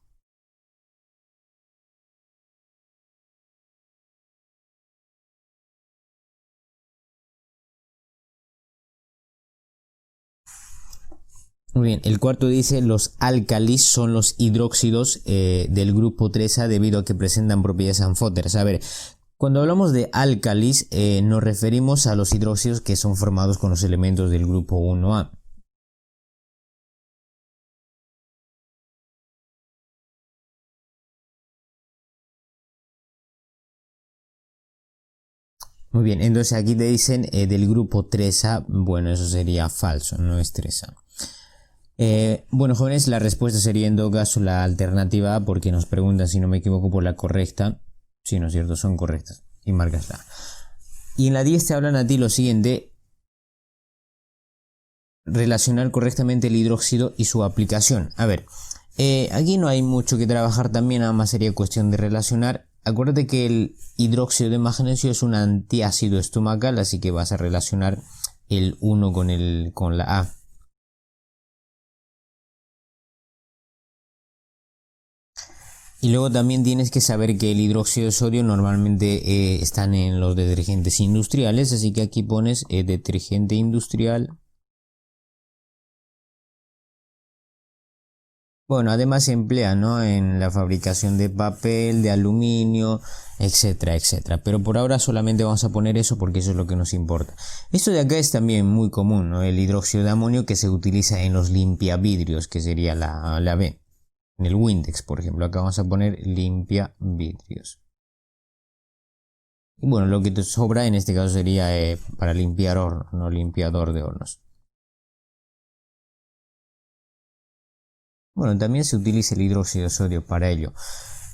Muy bien, el cuarto dice los álcalis son los hidróxidos del grupo 3A debido a que presentan propiedades anfóteras. A ver, cuando hablamos de álcalis nos referimos a los hidróxidos que son formados con los elementos del grupo 1A. Muy bien, entonces aquí te dicen del grupo 3A, bueno, eso sería falso, no es 3A. Bueno, jóvenes, la respuesta sería en todo caso la alternativa A porque nos preguntan si no me equivoco por la correcta. Sí, no es cierto, son correctas. Y marcas la. Y en la 10 te hablan a ti lo siguiente: relacionar correctamente el hidróxido y su aplicación. A ver, aquí no hay mucho que trabajar también, nada más sería cuestión de relacionar. Acuérdate que el hidróxido de magnesio es un antiácido estomacal, así que vas a relacionar el 1 con la A. Y luego también tienes que saber que el hidróxido de sodio normalmente están en los detergentes industriales, así que aquí pones detergente industrial. Bueno, además se emplea, ¿no?, en la fabricación de papel, de aluminio, etcétera, etcétera. Pero por ahora solamente vamos a poner eso porque eso es lo que nos importa. Esto de acá es también muy común, ¿no? El hidróxido de amonio que se utiliza en los limpiavidrios, que sería la B. En el Windex, por ejemplo, acá vamos a poner limpiavidrios. Y bueno, lo que te sobra en este caso sería para limpiar hornos, no limpiador de hornos. Bueno, también se utiliza el hidróxido de sodio para ello.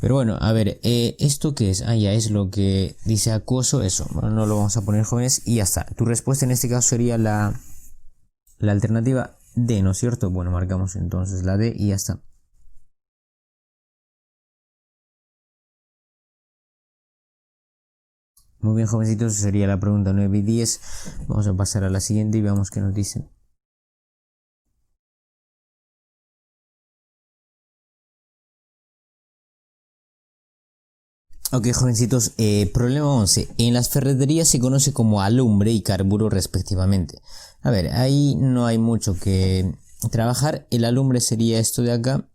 Pero bueno, a ver, ¿esto qué es? Ah, ya es lo que dice acoso, eso. Bueno, no lo vamos a poner, jóvenes, y ya está. Tu respuesta en este caso sería la alternativa D, ¿no es cierto? Bueno, marcamos entonces la D y ya está. Muy bien, jovencitos, esa sería la pregunta 9 y 10. Vamos a pasar a la siguiente y veamos qué nos dicen. Ok, jovencitos, problema 11. En las ferreterías se conoce como alumbre y carburo respectivamente. A ver, ahí no hay mucho que trabajar. El alumbre sería esto de acá.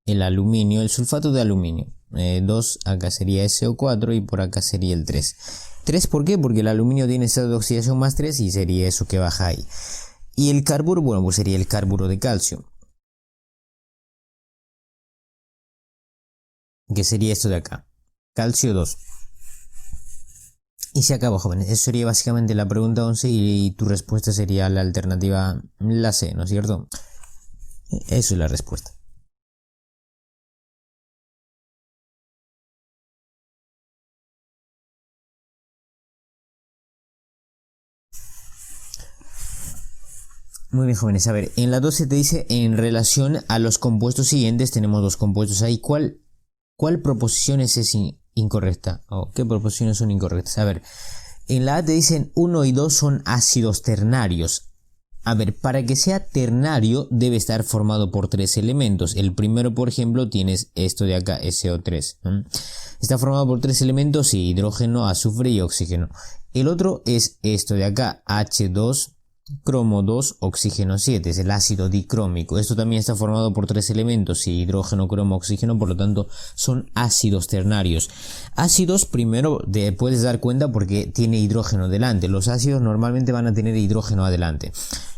El aluminio, el sulfato de aluminio. 2, acá sería SO4 y por acá sería el 3. 3, ¿por qué? Porque el aluminio tiene estado de oxidación más 3 y sería eso que baja ahí. Y el carburo, bueno, pues sería el carburo de calcio, que sería esto de acá. Calcio 2. Y se acabó, jóvenes. Eso sería básicamente la pregunta 11 y tu respuesta sería la alternativa, la C, ¿no es cierto? Eso es la respuesta. Muy bien, jóvenes. A ver, en la 12 te dice en relación a los compuestos siguientes, tenemos dos compuestos ahí. ¿Cuál proposición es incorrecta? ¿O qué proposiciones son incorrectas? A ver, en la A te dicen 1 y 2 son ácidos ternarios. A ver, para que sea ternario debe estar formado por tres elementos. El primero, por ejemplo, tienes esto de acá, SO3. Está formado por tres elementos, sí, hidrógeno, azufre y oxígeno. El otro es esto de acá, H2, cromo 2, oxígeno 7, es el ácido dicrómico. Esto también está formado por tres elementos, hidrógeno, cromo, oxígeno, por lo tanto son ácidos ternarios. Ácidos, primero te puedes dar cuenta porque tiene hidrógeno delante. Los ácidos normalmente van a tener hidrógeno adelante.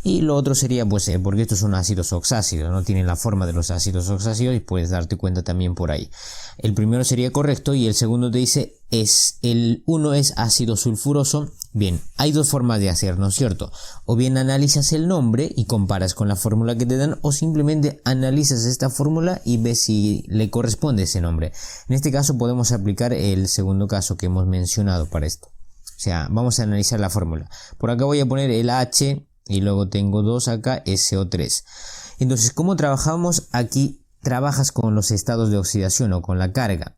Y lo otro sería pues porque estos son ácidos oxácidos, no tienen la forma de los ácidos oxácidos y puedes darte cuenta también por ahí. El primero sería correcto y el segundo te dice el uno es ácido sulfuroso. Bien, hay dos formas de hacer, ¿no es cierto? O bien analizas el nombre y comparas con la fórmula que te dan, o simplemente analizas esta fórmula y ves si le corresponde ese nombre. En este caso podemos aplicar el segundo caso que hemos mencionado para esto. O sea, vamos a analizar la fórmula. Por acá voy a poner el H y luego tengo 2 acá, SO3. Entonces, ¿cómo trabajamos? Aquí trabajas con los estados de oxidación o con la carga.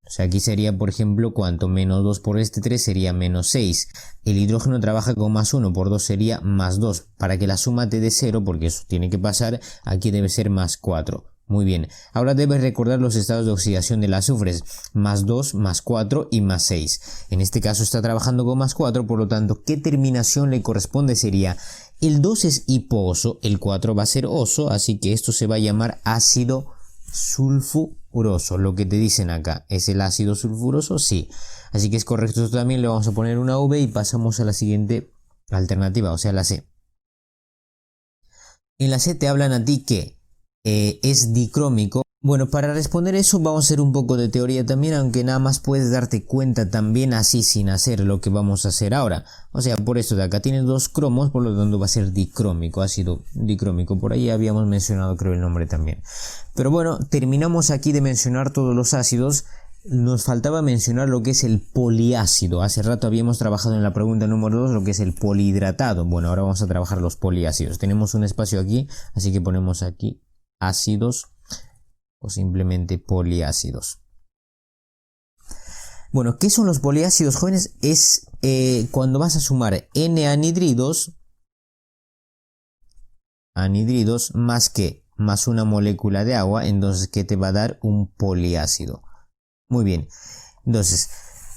O sea, aquí sería, por ejemplo, ¿cuánto? Menos 2 por este 3 sería menos 6. El hidrógeno trabaja con más 1 por 2 sería más 2. Para que la suma te dé 0, porque eso tiene que pasar, aquí debe ser más 4. Muy bien. Ahora debes recordar los estados de oxidación del azufre. Más 2, más 4 y más 6. En este caso está trabajando con más 4, por lo tanto, ¿qué terminación le corresponde? Sería el 2 es hiposo, el 4 va a ser oso, así que esto se va a llamar ácido sulfuroso. Lo que te dicen acá, ¿es el ácido sulfuroso? Sí. Así que es correcto. Esto también le vamos a poner una V y pasamos a la siguiente alternativa, o sea, la C. En la C te hablan a ti que es dicrómico. Bueno, para responder eso vamos a hacer un poco de teoría también, aunque nada más puedes darte cuenta también así sin hacer lo que vamos a hacer ahora. O sea, por esto de acá tienes dos cromos, por lo tanto va a ser dicrómico, ácido dicrómico. Por ahí habíamos mencionado creo el nombre también. Pero bueno, terminamos aquí de mencionar todos los ácidos. Nos faltaba mencionar lo que es el poliácido. Hace rato habíamos trabajado en la pregunta número 2 lo que es el polihidratado. Bueno, ahora vamos a trabajar los poliácidos. Tenemos un espacio aquí, así que ponemos aquí ácidos o simplemente poliácidos. Bueno, ¿qué son los poliácidos, jóvenes? Es cuando vas a sumar N anhidridos más una molécula de agua, entonces ¿qué te va a dar? Un poliácido. Muy bien, entonces,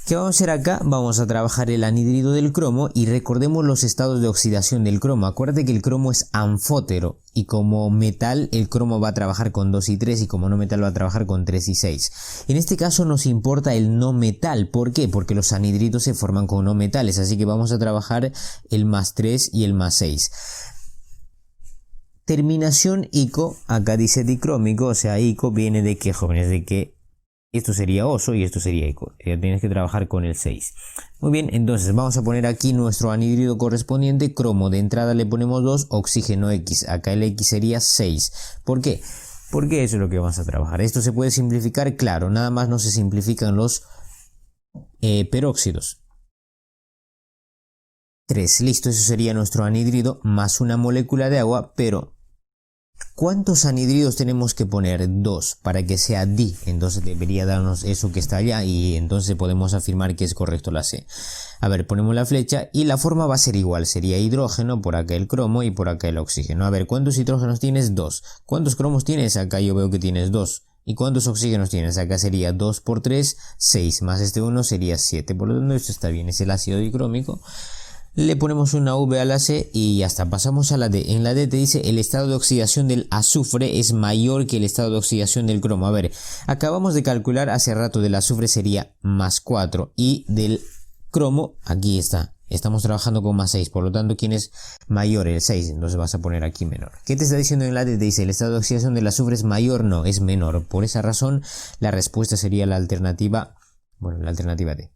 ¿qué vamos a hacer acá? Vamos a trabajar el anhidrido del cromo y recordemos los estados de oxidación del cromo. Acuérdate que el cromo es anfótero y como metal el cromo va a trabajar con 2 y 3 y como no metal va a trabajar con 3 y 6. En este caso nos importa el no metal. ¿Por qué? Porque los anhidridos se forman con no metales, así que vamos a trabajar el más 3 y el más 6. Terminación ico, acá dice dicrómico, o sea, ico viene de qué, jóvenes, de que esto sería oso y esto sería ico. Ya tienes que trabajar con el 6. Muy bien, entonces vamos a poner aquí nuestro anhidrido correspondiente. Cromo de entrada le ponemos 2, oxígeno X. Acá el X sería 6. ¿Por qué? Porque eso es lo que vamos a trabajar. Esto se puede simplificar, claro. Nada más no se simplifican los peróxidos. 3, listo, eso sería nuestro anhidrido más una molécula de agua, pero ¿cuántos anhidridos tenemos que poner? 2 para que sea di. Entonces debería darnos eso que está allá y entonces podemos afirmar que es correcto la C. A ver, ponemos la flecha y la forma va a ser igual. Sería hidrógeno, por acá el cromo y por acá el oxígeno. A ver, ¿cuántos hidrógenos tienes? 2. ¿Cuántos cromos tienes? Acá yo veo que tienes 2. ¿Y cuántos oxígenos tienes? Acá sería 2 por 3, 6. Más este 1 sería 7. Por lo tanto, esto está bien. Es el ácido dicrómico. Le ponemos una V a la C y ya está. Pasamos a la D. En la D te dice el estado de oxidación del azufre es mayor que el estado de oxidación del cromo. A ver, acabamos de calcular hace rato del azufre sería más 4 y del cromo, aquí está. Estamos trabajando con más 6, por lo tanto, ¿quién es mayor? El 6, entonces vas a poner aquí menor. ¿Qué te está diciendo en la D? Te dice el estado de oxidación del azufre es mayor, no, es menor. Por esa razón, la respuesta sería la alternativa, bueno, la alternativa D.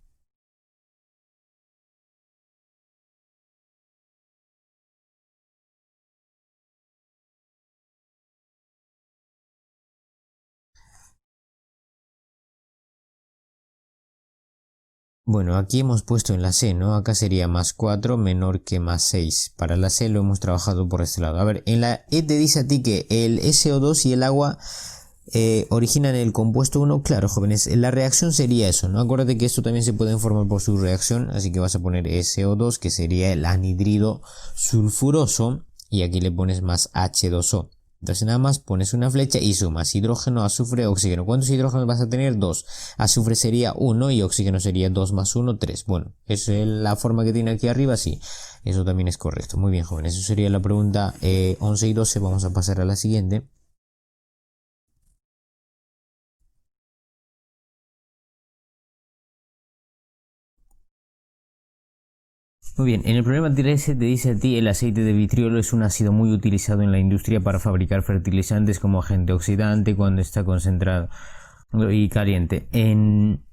Bueno, aquí hemos puesto en la C, ¿no? Acá sería más 4 menor que más 6. Para la C lo hemos trabajado por este lado. A ver, en la E te dice a ti que el SO2 y el agua originan el compuesto 1. Claro, jóvenes, la reacción sería eso, ¿no? Acuérdate que esto también se puede formar por su reacción, así que vas a poner SO2, que sería el anhidrido sulfuroso, y aquí le pones más H2O. Entonces nada más pones una flecha y sumas hidrógeno, azufre, oxígeno. ¿Cuántos hidrógenos vas a tener? 2. Azufre sería 1 y oxígeno sería 2 más 1, 3. Bueno, esa es la forma que tiene aquí arriba, sí. Eso también es correcto. Muy bien, jóvenes. Eso sería la pregunta 11 y 12. Vamos a pasar a la siguiente. Muy bien, en el problema 13 te dice a ti el aceite de vitriolo es un ácido muy utilizado en la industria para fabricar fertilizantes como agente oxidante cuando está concentrado y caliente. En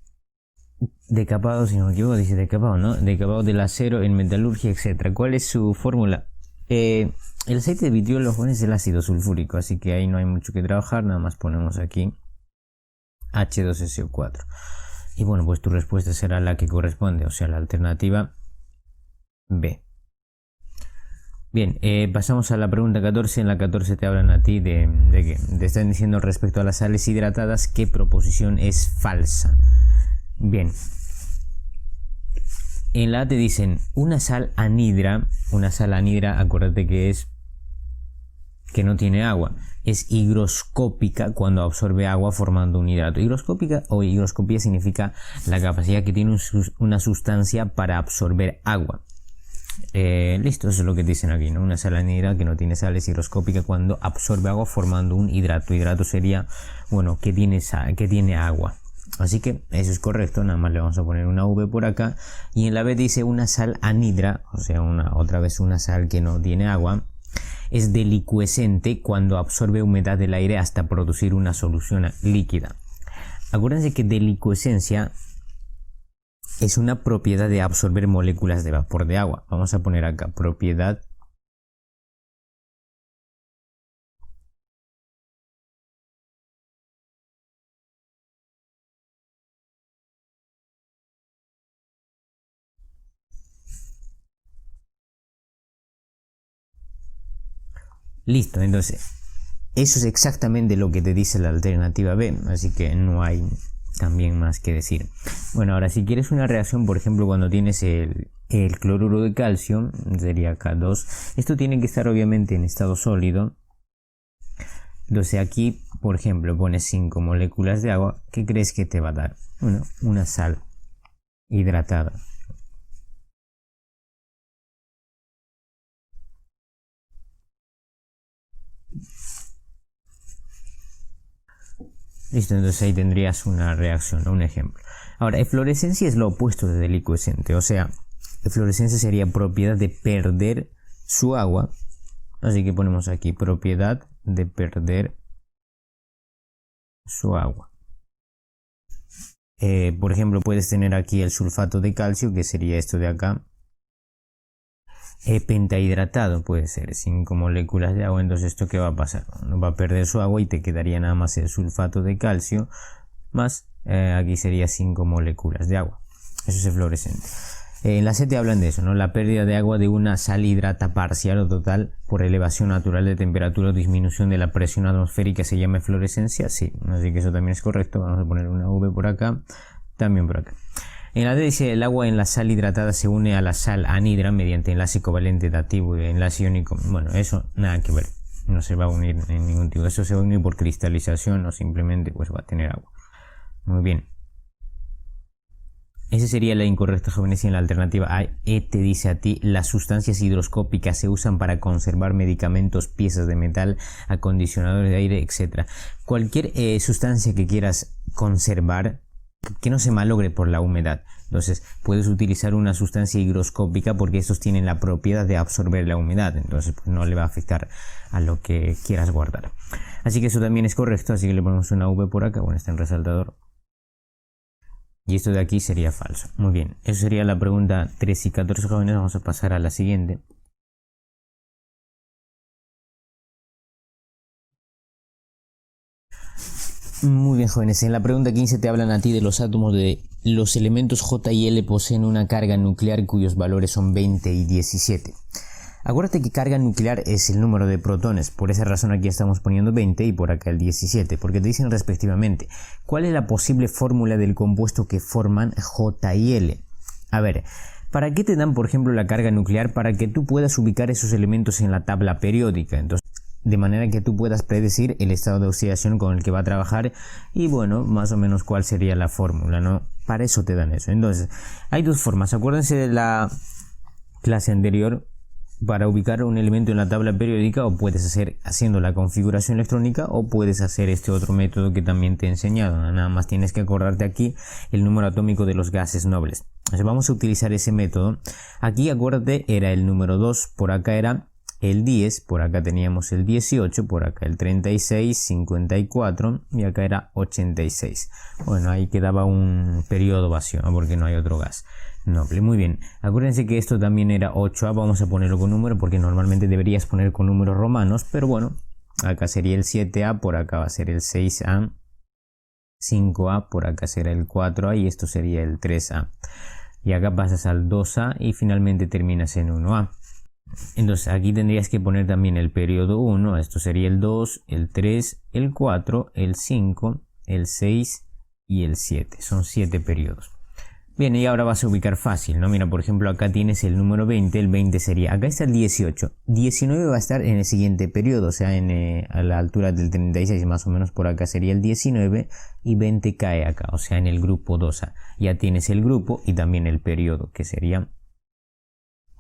decapado, si no me equivoco, dice decapado, ¿no? Decapado del acero en metalurgia, etc. ¿Cuál es su fórmula? El aceite de vitriolo es el ácido sulfúrico, así que ahí no hay mucho que trabajar, nada más ponemos aquí H2SO4. Y bueno, pues tu respuesta será la que corresponde, o sea, la alternativa B. Bien, pasamos a la pregunta 14. En la 14 te hablan a ti de que te están diciendo respecto a las sales hidratadas qué proposición es falsa. Bien, en la A te dicen una sal anhidra, acuérdate que es que no tiene agua, es higroscópica cuando absorbe agua formando un hidrato. Higroscópica o higroscopía significa la capacidad que tiene una sustancia para absorber agua. Listo, eso es lo que dicen aquí, ¿no? Una sal anhidra que no tiene sal es higroscópica cuando absorbe agua formando un hidrato. Hidrato sería, bueno, que tiene agua. Así que eso es correcto, nada más le vamos a poner una V por acá. Y en la B dice una sal anhidra, o sea, otra vez una sal que no tiene agua, es delicuescente cuando absorbe humedad del aire hasta producir una solución líquida. Acuérdense que delicuescencia es una propiedad de absorber moléculas de vapor de agua. Vamos a poner acá propiedad listo. Entonces eso es exactamente lo que te dice la alternativa B, así que no hay también más que decir. Bueno, ahora si quieres una reacción, por ejemplo, cuando tienes el cloruro de calcio, sería K2, esto tiene que estar obviamente en estado sólido. Entonces aquí, por ejemplo, pones 5 moléculas de agua, ¿qué crees que te va a dar? Bueno, una sal hidratada. Listo, entonces ahí tendrías una reacción, un ejemplo. Ahora, eflorescencia es lo opuesto de delicuescente, o sea, eflorescencia sería propiedad de perder su agua, así que ponemos aquí propiedad de perder su agua. Por ejemplo, puedes tener aquí el sulfato de calcio, que sería esto de acá. Pentahidratado puede ser 5 moléculas de agua, entonces esto qué va a pasar, no va a perder su agua y te quedaría nada más el sulfato de calcio más aquí sería 5 moléculas de agua. Eso es eflorescente. En la C te hablan de eso, ¿no? La pérdida de agua de una sal hidrata parcial o total por elevación natural de temperatura o disminución de la presión atmosférica se llama eflorescencia, sí, así que eso también es correcto. Vamos a poner una V por acá, también por acá. En la D dice el agua en la sal hidratada se une a la sal anhidra mediante enlace covalente dativo y enlace iónico. Bueno, eso nada que ver, no se va a unir en ningún tipo. Eso se va a unir por cristalización o simplemente pues va a tener agua. Muy bien. Esa sería la incorrecta, jóvenes, y en la alternativa A, E te dice a ti las sustancias higroscópicas se usan para conservar medicamentos, piezas de metal, acondicionadores de aire, etc. Cualquier sustancia que quieras conservar que no se malogre por la humedad. Entonces puedes utilizar una sustancia higroscópica porque estos tienen la propiedad de absorber la humedad, entonces pues, no le va a afectar a lo que quieras guardar. Así que eso también es correcto, así que le ponemos una V por acá, bueno, está en resaltador. Y esto de aquí sería falso. Muy bien, eso sería la pregunta 13 y 14, jóvenes. Vamos a pasar a la siguiente. Muy bien, jóvenes. En la pregunta 15 te hablan a ti de los átomos de los elementos J y L poseen una carga nuclear cuyos valores son 20 y 17. Acuérdate que carga nuclear es el número de protones, por esa razón aquí estamos poniendo 20 y por acá el 17, porque te dicen respectivamente cuál es la posible fórmula del compuesto que forman J y L. A ver, ¿para qué te dan por ejemplo la carga nuclear? Para que tú puedas ubicar esos elementos en la tabla periódica, entonces, de manera que tú puedas predecir el estado de oxidación con el que va a trabajar y bueno, más o menos cuál sería la fórmula, ¿no? Para eso te dan eso. Entonces, hay dos formas, acuérdense de la clase anterior. Para ubicar un elemento en la tabla periódica, o puedes hacer haciendo la configuración electrónica o puedes hacer este otro método que también te he enseñado. Nada más tienes que acordarte aquí el número atómico de los gases nobles. Entonces vamos a utilizar ese método. Aquí acuérdate, era el número 2, por acá era el 10, por acá teníamos el 18, por acá el 36, 54 y acá era 86. Bueno, ahí quedaba un periodo vacío, ¿no? Porque no hay otro gas noble. Muy bien, acuérdense que esto también era 8A, vamos a ponerlo con número porque normalmente deberías poner con números romanos, pero bueno, acá sería el 7A, por acá va a ser el 6A, 5A, por acá será el 4A y esto sería el 3A. Y acá pasas al 2A y finalmente terminas en 1A. Entonces aquí tendrías que poner también el periodo 1, esto sería el 2, el 3, el 4, el 5, el 6 y el 7, son 7 periodos. Bien, y ahora vas a ubicar fácil, ¿no? Mira, por ejemplo, acá tienes el número 20, el 20 sería, acá está el 18, 19 va a estar en el siguiente periodo, o sea, a la altura del 36, más o menos por acá sería el 19, y 20 cae acá, o sea, en el grupo 2A. Ya tienes el grupo y también el periodo, que sería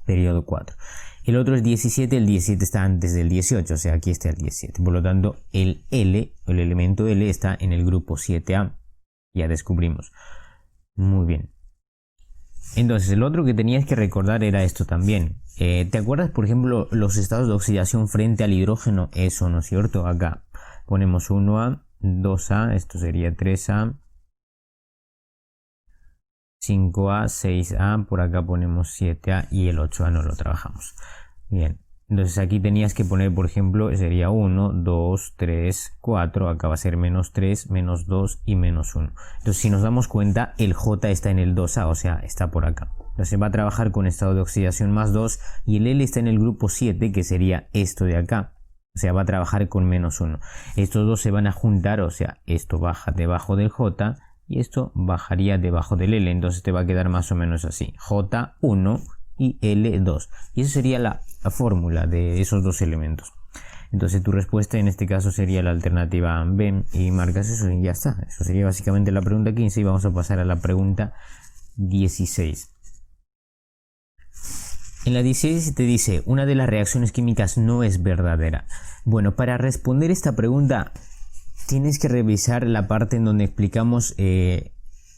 periodo 4. El otro es 17, el 17 está antes del 18, o sea, aquí está el 17. Por lo tanto, el L, el elemento L, está en el grupo 7A. Ya descubrimos. Muy bien. Entonces, el otro que tenías que recordar era esto también. ¿Te acuerdas, por ejemplo, los estados de oxidación frente al hidrógeno? Eso, ¿no es cierto? Acá ponemos 1A, 2A, esto sería 3A, 5A, 6A, por acá ponemos 7A y el 8A no lo trabajamos. Bien, entonces aquí tenías que poner, por ejemplo, sería 1, 2, 3, 4, acá va a ser menos 3, menos 2 y menos 1. Entonces si nos damos cuenta, el J está en el 2A, o sea, está por acá. Entonces va a trabajar con estado de oxidación más 2 y el L está en el grupo 7, que sería esto de acá. O sea, va a trabajar con menos 1. Estos dos se van a juntar, o sea, esto baja debajo del J y esto bajaría debajo del L. Entonces te va a quedar más o menos así. J1 y L2. Y esa sería la fórmula de esos dos elementos. Entonces tu respuesta en este caso sería la alternativa B y marcas eso y ya está. Eso sería básicamente la pregunta 15 y vamos a pasar a la pregunta 16. En la 16 te dice, una de las reacciones químicas no es verdadera. Bueno, para responder esta pregunta tienes que revisar la parte en donde explicamos el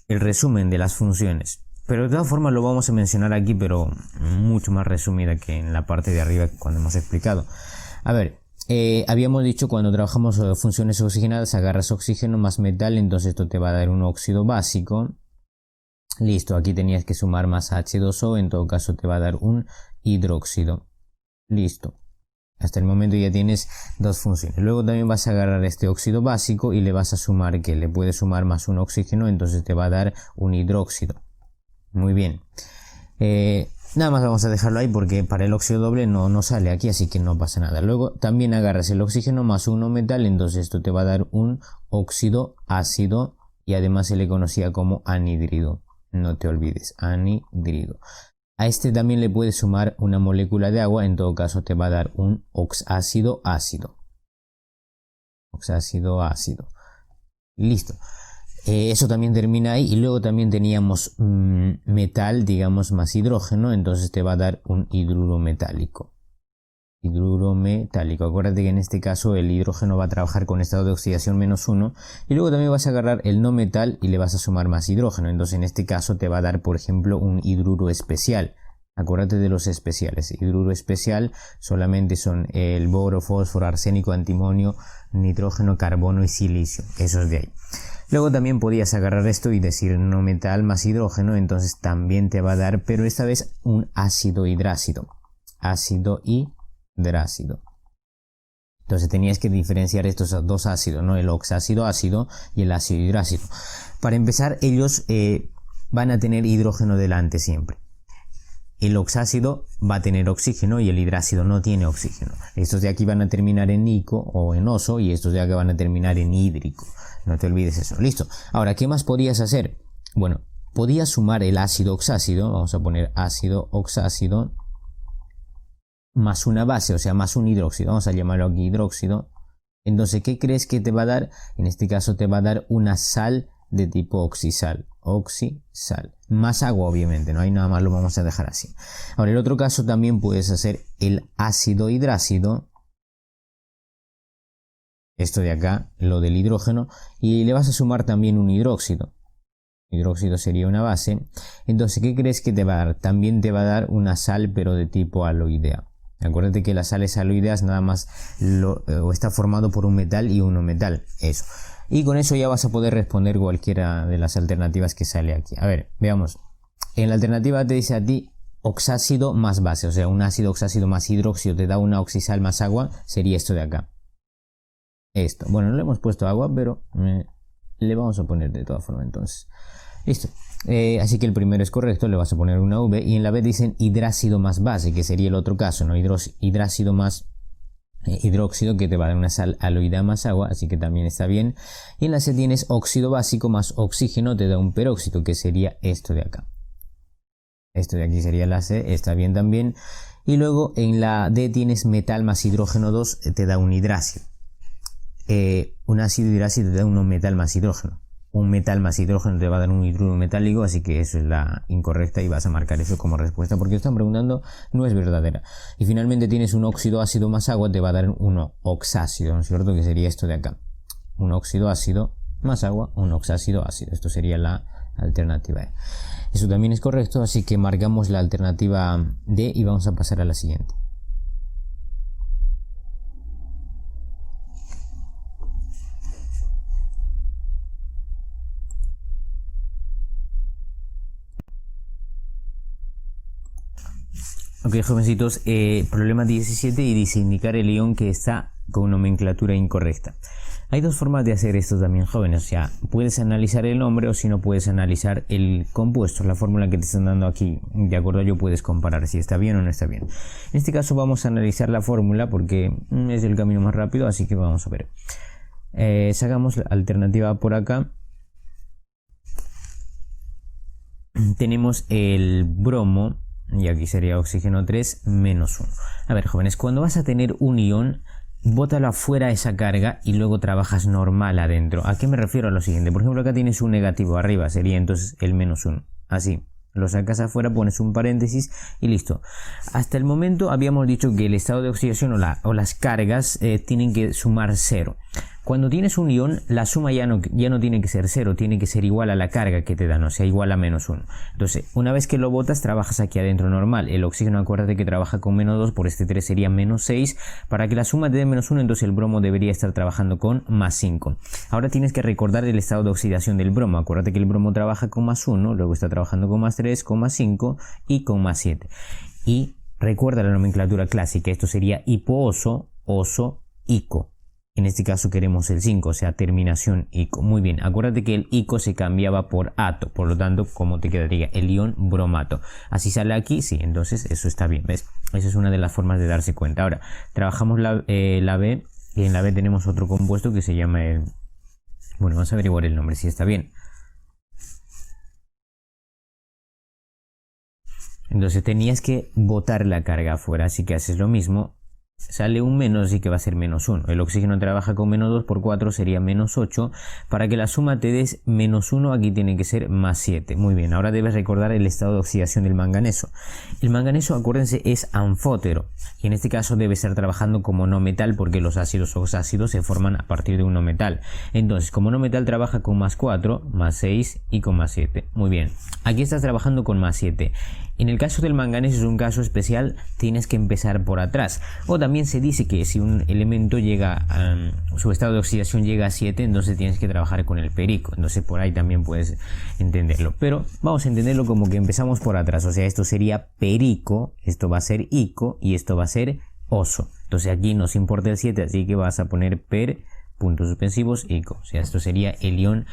resumen de las funciones. Pero de todas formas lo vamos a mencionar aquí, pero mucho más resumida que en la parte de arriba cuando hemos explicado. A ver, habíamos dicho cuando trabajamos funciones oxigenadas, agarras oxígeno más metal, entonces esto te va a dar un óxido básico. Listo, aquí tenías que sumar más H2O, en todo caso te va a dar un hidróxido. Listo. Hasta el momento ya tienes dos funciones. Luego también vas a agarrar este óxido básico y le vas a sumar, que le puedes sumar más un oxígeno, entonces te va a dar un hidróxido. Muy bien. Nada más vamos a dejarlo ahí porque para el óxido doble no sale aquí, así que no pasa nada. Luego también agarras el oxígeno más uno metal, entonces esto te va a dar un óxido ácido y además se le conocía como anhídrido. No te olvides, anhídrido. A este también le puedes sumar una molécula de agua, en todo caso te va a dar un oxácido ácido. Oxácido ácido. Listo. Eso también termina ahí y luego también teníamos metal, digamos más hidrógeno, entonces te va a dar un hidruro metálico. Hidruro metálico. Acuérdate que en este caso el hidrógeno va a trabajar con estado de oxidación -1 y luego también vas a agarrar el no metal y le vas a sumar más hidrógeno. Entonces en este caso te va a dar, por ejemplo, un hidruro especial. Acuérdate de los especiales. Hidruro especial solamente son el boro, fósforo, arsénico, antimonio, nitrógeno, carbono y silicio. Esos de ahí. Luego también podías agarrar esto y decir no metal más hidrógeno, entonces también te va a dar, pero esta vez un ácido hidrácido. Ácido hidrácido. Entonces tenías que diferenciar estos dos ácidos, ¿no? El oxácido ácido y el ácido hidrácido. Para empezar, ellos van a tener hidrógeno delante siempre. El oxácido va a tener oxígeno y el hidrácido no tiene oxígeno. Estos de aquí van a terminar en ico o en oso y estos de acá van a terminar en hídrico. No te olvides eso. Listo. Ahora, ¿qué más podías hacer? Bueno, podías sumar el ácido oxácido. Vamos a poner ácido oxácido más una base, o sea, más un hidróxido. Vamos a llamarlo aquí hidróxido. Entonces, ¿qué crees que te va a dar? En este caso te va a dar una sal de tipo oxisal. Oxisal. Más agua, obviamente, no hay nada más, lo vamos a dejar así. Ahora, en el otro caso también puedes hacer el ácido hidrácido. Esto de acá, lo del hidrógeno. Y le vas a sumar también un hidróxido. Hidróxido sería una base. Entonces, ¿qué crees que te va a dar? También te va a dar una sal, pero de tipo aloidea. Acuérdate que las sales aloideas nada más está formado por un metal y un no metal. Eso. Y con eso ya vas a poder responder cualquiera de las alternativas que sale aquí. A ver, veamos. En la alternativa te dice a ti oxácido más base. O sea, un ácido oxácido más hidróxido te da una oxisal más agua. Sería esto de acá. Esto. Bueno, no le hemos puesto agua, pero le vamos a poner de todas formas entonces. Listo. Así que el primero es correcto, le vas a poner una V. Y en la B dicen hidrácido más base, que sería el otro caso, ¿no? Hidrácido más hidróxido, que te va a dar una sal aloidea más agua, así que también está bien. Y en la C tienes óxido básico más oxígeno, te da un peróxido, que sería esto de acá. Esto de aquí sería la C, está bien también. Y luego en la D tienes metal más hidrógeno 2, te da un hidrácido. Un ácido hidrácido te da un metal más hidrógeno. Un metal más hidrógeno te va a dar un hidruro metálico, así que eso es la incorrecta y vas a marcar eso como respuesta porque están preguntando, no es verdadera. Y finalmente tienes un óxido ácido más agua, te va a dar un oxácido, ¿no es cierto? Que sería esto de acá. Un óxido ácido más agua, un oxácido ácido. Esto sería la alternativa E. Eso también es correcto, así que marcamos la alternativa D y vamos a pasar a la siguiente. Ok, jovencitos, problema 17 y dice indicar el ion que está con nomenclatura incorrecta. Hay dos formas de hacer esto también, jóvenes. O sea, puedes analizar el nombre o si no puedes analizar el compuesto, la fórmula que te están dando aquí. De acuerdo a ello puedes comparar si está bien o no está bien. En este caso vamos a analizar la fórmula porque es el camino más rápido, así que vamos a ver. Sacamos la alternativa por acá. Tenemos el bromo. Y aquí sería oxígeno 3 menos 1. A ver, jóvenes, cuando vas a tener un ion, bótalo afuera esa carga y luego trabajas normal adentro. ¿A qué me refiero? A lo siguiente. Por ejemplo, acá tienes un negativo arriba, sería entonces el menos 1. Así. Lo sacas afuera, pones un paréntesis y listo. Hasta el momento habíamos dicho que el estado de oxidación o las cargas tienen que sumar 0. Cuando tienes un ion, la suma ya no tiene que ser 0, tiene que ser igual a la carga que te dan, o sea, igual a menos 1. Entonces, una vez que lo botas, trabajas aquí adentro normal. El oxígeno, acuérdate que trabaja con menos 2, por este 3 sería menos 6. Para que la suma te dé menos 1, entonces el bromo debería estar trabajando con más 5. Ahora tienes que recordar el estado de oxidación del bromo. Acuérdate que el bromo trabaja con más 1, luego está trabajando con más 3, con más 5 y con más 7. Y recuerda la nomenclatura clásica, esto sería hipooso, oso, ico. En este caso queremos el 5, o sea, terminación ico. Muy bien, acuérdate que el ico se cambiaba por ato, por lo tanto, ¿cómo te quedaría? El ion bromato. Así sale aquí, sí, entonces eso está bien, ¿ves? Esa es una de las formas de darse cuenta. Ahora, trabajamos la B, y en la B tenemos otro compuesto que se llama el... Bueno, vamos a averiguar el nombre, si está bien. Entonces tenías que botar la carga afuera, así que haces lo mismo. Sale un menos, así que va a ser menos 1. El oxígeno trabaja con menos 2 por 4, sería menos 8. Para que la suma te des menos 1, aquí tiene que ser más 7. Muy bien, ahora debes recordar el estado de oxidación del manganeso. El manganeso, acuérdense, es anfótero. Y en este caso debe estar trabajando como no metal porque los ácidos oxácidos se forman a partir de un no metal. Entonces, como no metal trabaja con más 4, más 6 y con más 7. Muy bien, aquí estás trabajando con más 7. En el caso del manganeso es un caso especial, tienes que empezar por atrás. O también se dice que si un elemento llega su estado de oxidación llega a 7, entonces tienes que trabajar con el perico. Entonces por ahí también puedes entenderlo. Pero vamos a entenderlo como que empezamos por atrás. O sea, esto sería perico, esto va a ser ico y esto va a ser oso. Entonces aquí nos importa el 7, así que vas a poner puntos suspensivos ico. O sea, esto sería el ion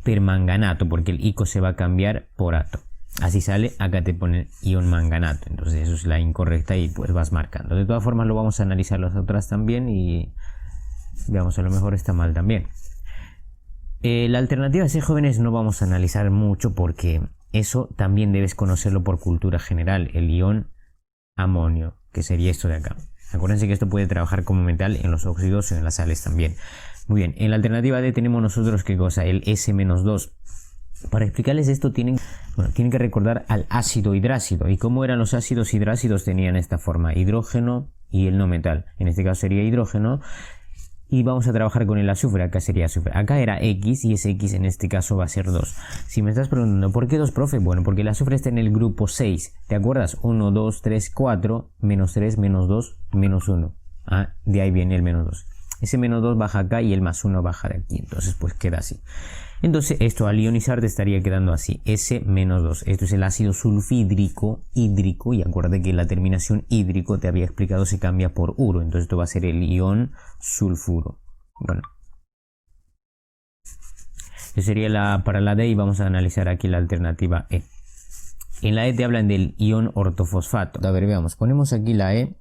permanganato, porque el ico se va a cambiar por ato. Así sale, acá te pone ion manganato. Entonces eso es la incorrecta y pues vas marcando. De todas formas lo vamos a analizar las otras también y veamos, a lo mejor está mal también. La alternativa C, jóvenes, no vamos a analizar mucho porque eso también debes conocerlo por cultura general. El ion amonio, que sería esto de acá. Acuérdense que esto puede trabajar como metal en los óxidos o en las sales también. Muy bien, en la alternativa D tenemos nosotros, ¿qué cosa? El S-2. Para explicarles esto tienen que recordar al ácido hidrácido. ¿Y cómo eran los ácidos hidrácidos? Tenían esta forma, hidrógeno y el no metal. En este caso sería hidrógeno. Y vamos a trabajar con el azufre, acá sería azufre. Acá era X y ese X en este caso va a ser 2. Si me estás preguntando, ¿por qué 2, profe? Bueno, porque el azufre está en el grupo 6. ¿Te acuerdas? 1, 2, 3, 4, menos 3, menos 2, menos 1. Ah, de ahí viene el menos 2. Ese menos 2 baja acá y el más 1 baja de aquí. Entonces pues queda así. Entonces esto al ionizar te estaría quedando así, S-2. Esto es el ácido sulfhídrico, hídrico, y acuérdate que la terminación hídrico te había explicado se cambia por uro, entonces esto va a ser el ion sulfuro. Bueno, eso sería para la D y vamos a analizar aquí la alternativa E. En la E te hablan del ion ortofosfato. A ver, veamos, ponemos aquí la E.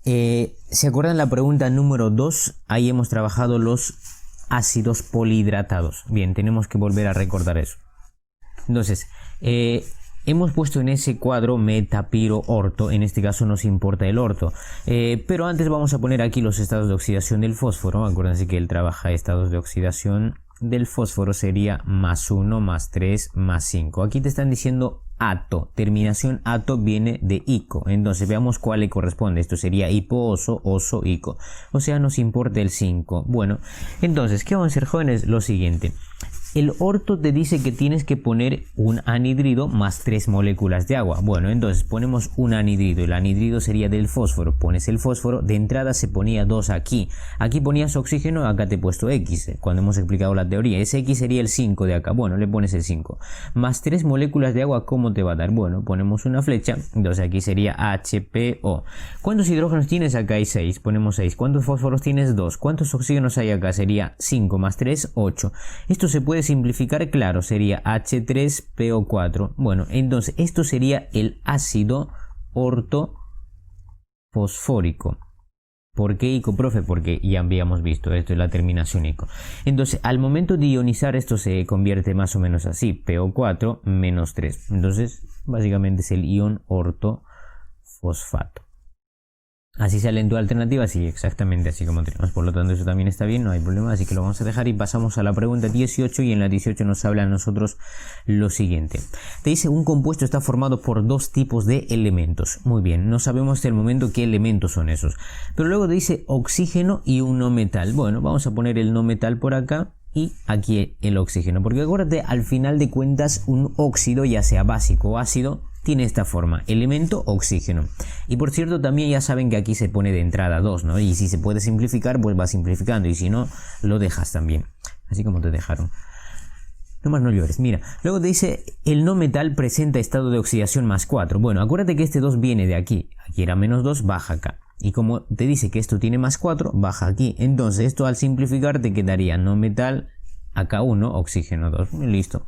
¿Se acuerdan la pregunta número 2? Ahí hemos trabajado los ácidos polihidratados. Bien, tenemos que volver a recordar eso. Entonces, hemos puesto en ese cuadro metapiro orto. En este caso nos importa el orto. Pero antes vamos a poner aquí los estados de oxidación del fósforo. Acuérdense que él trabaja estados de oxidación del fósforo. Sería más 1, más 3, más 5. Aquí te están diciendo ato. Terminación ato viene de ico. Entonces veamos cuál le corresponde. Esto sería hipo-oso, oso-ico. O sea, nos importa el 5. Bueno, entonces, ¿qué vamos a hacer, jóvenes? Lo siguiente. El orto te dice que tienes que poner un anhidrido más 3 moléculas de agua. Bueno, entonces ponemos un anhidrido. El anhidrido sería del fósforo. Pones el fósforo. De entrada se ponía 2 aquí. Aquí ponías oxígeno, acá te he puesto X. Cuando hemos explicado la teoría. Ese X sería el 5 de acá. Bueno, le pones el 5. Más 3 moléculas de agua, ¿cómo te va a dar? Bueno, ponemos una flecha. Entonces aquí sería HPO. ¿Cuántos hidrógenos tienes? Acá hay 6. Ponemos 6. ¿Cuántos fósforos tienes? 2. ¿Cuántos oxígenos hay acá? Sería 5 más 3, 8. Esto se puede simplificar, claro, sería H3PO4. Bueno, entonces esto sería el ácido ortofosfórico. ¿Por qué ico, profe? Porque ya habíamos visto, esto es la terminación ico. Entonces, al momento de ionizar, esto se convierte más o menos así, PO4 menos 3. Entonces, básicamente es el ion ortofosfato. Así sale en tu alternativa, sí, exactamente así como tenemos. Por lo tanto, eso también está bien, no hay problema, así que lo vamos a dejar y pasamos a la pregunta 18, y en la 18 nos habla a nosotros lo siguiente. Te dice, un compuesto está formado por dos tipos de elementos. Muy bien, no sabemos hasta el momento qué elementos son esos. Pero luego te dice oxígeno y un no metal. Bueno, vamos a poner el no metal por acá y aquí el oxígeno. Porque acuérdate, al final de cuentas, un óxido, ya sea básico o ácido, tiene esta forma, elemento, oxígeno. Y por cierto, también ya saben que aquí se pone de entrada 2, ¿no? Y si se puede simplificar, pues va simplificando. Y si no, lo dejas también. Así como te dejaron. Nomás no llores. Mira, luego te dice, el no metal presenta estado de oxidación más 4. Bueno, acuérdate que este 2 viene de aquí. Aquí era menos 2, baja acá. Y como te dice que esto tiene más 4, baja aquí. Entonces, esto al simplificar te quedaría no metal, acá 1, oxígeno 2. Listo.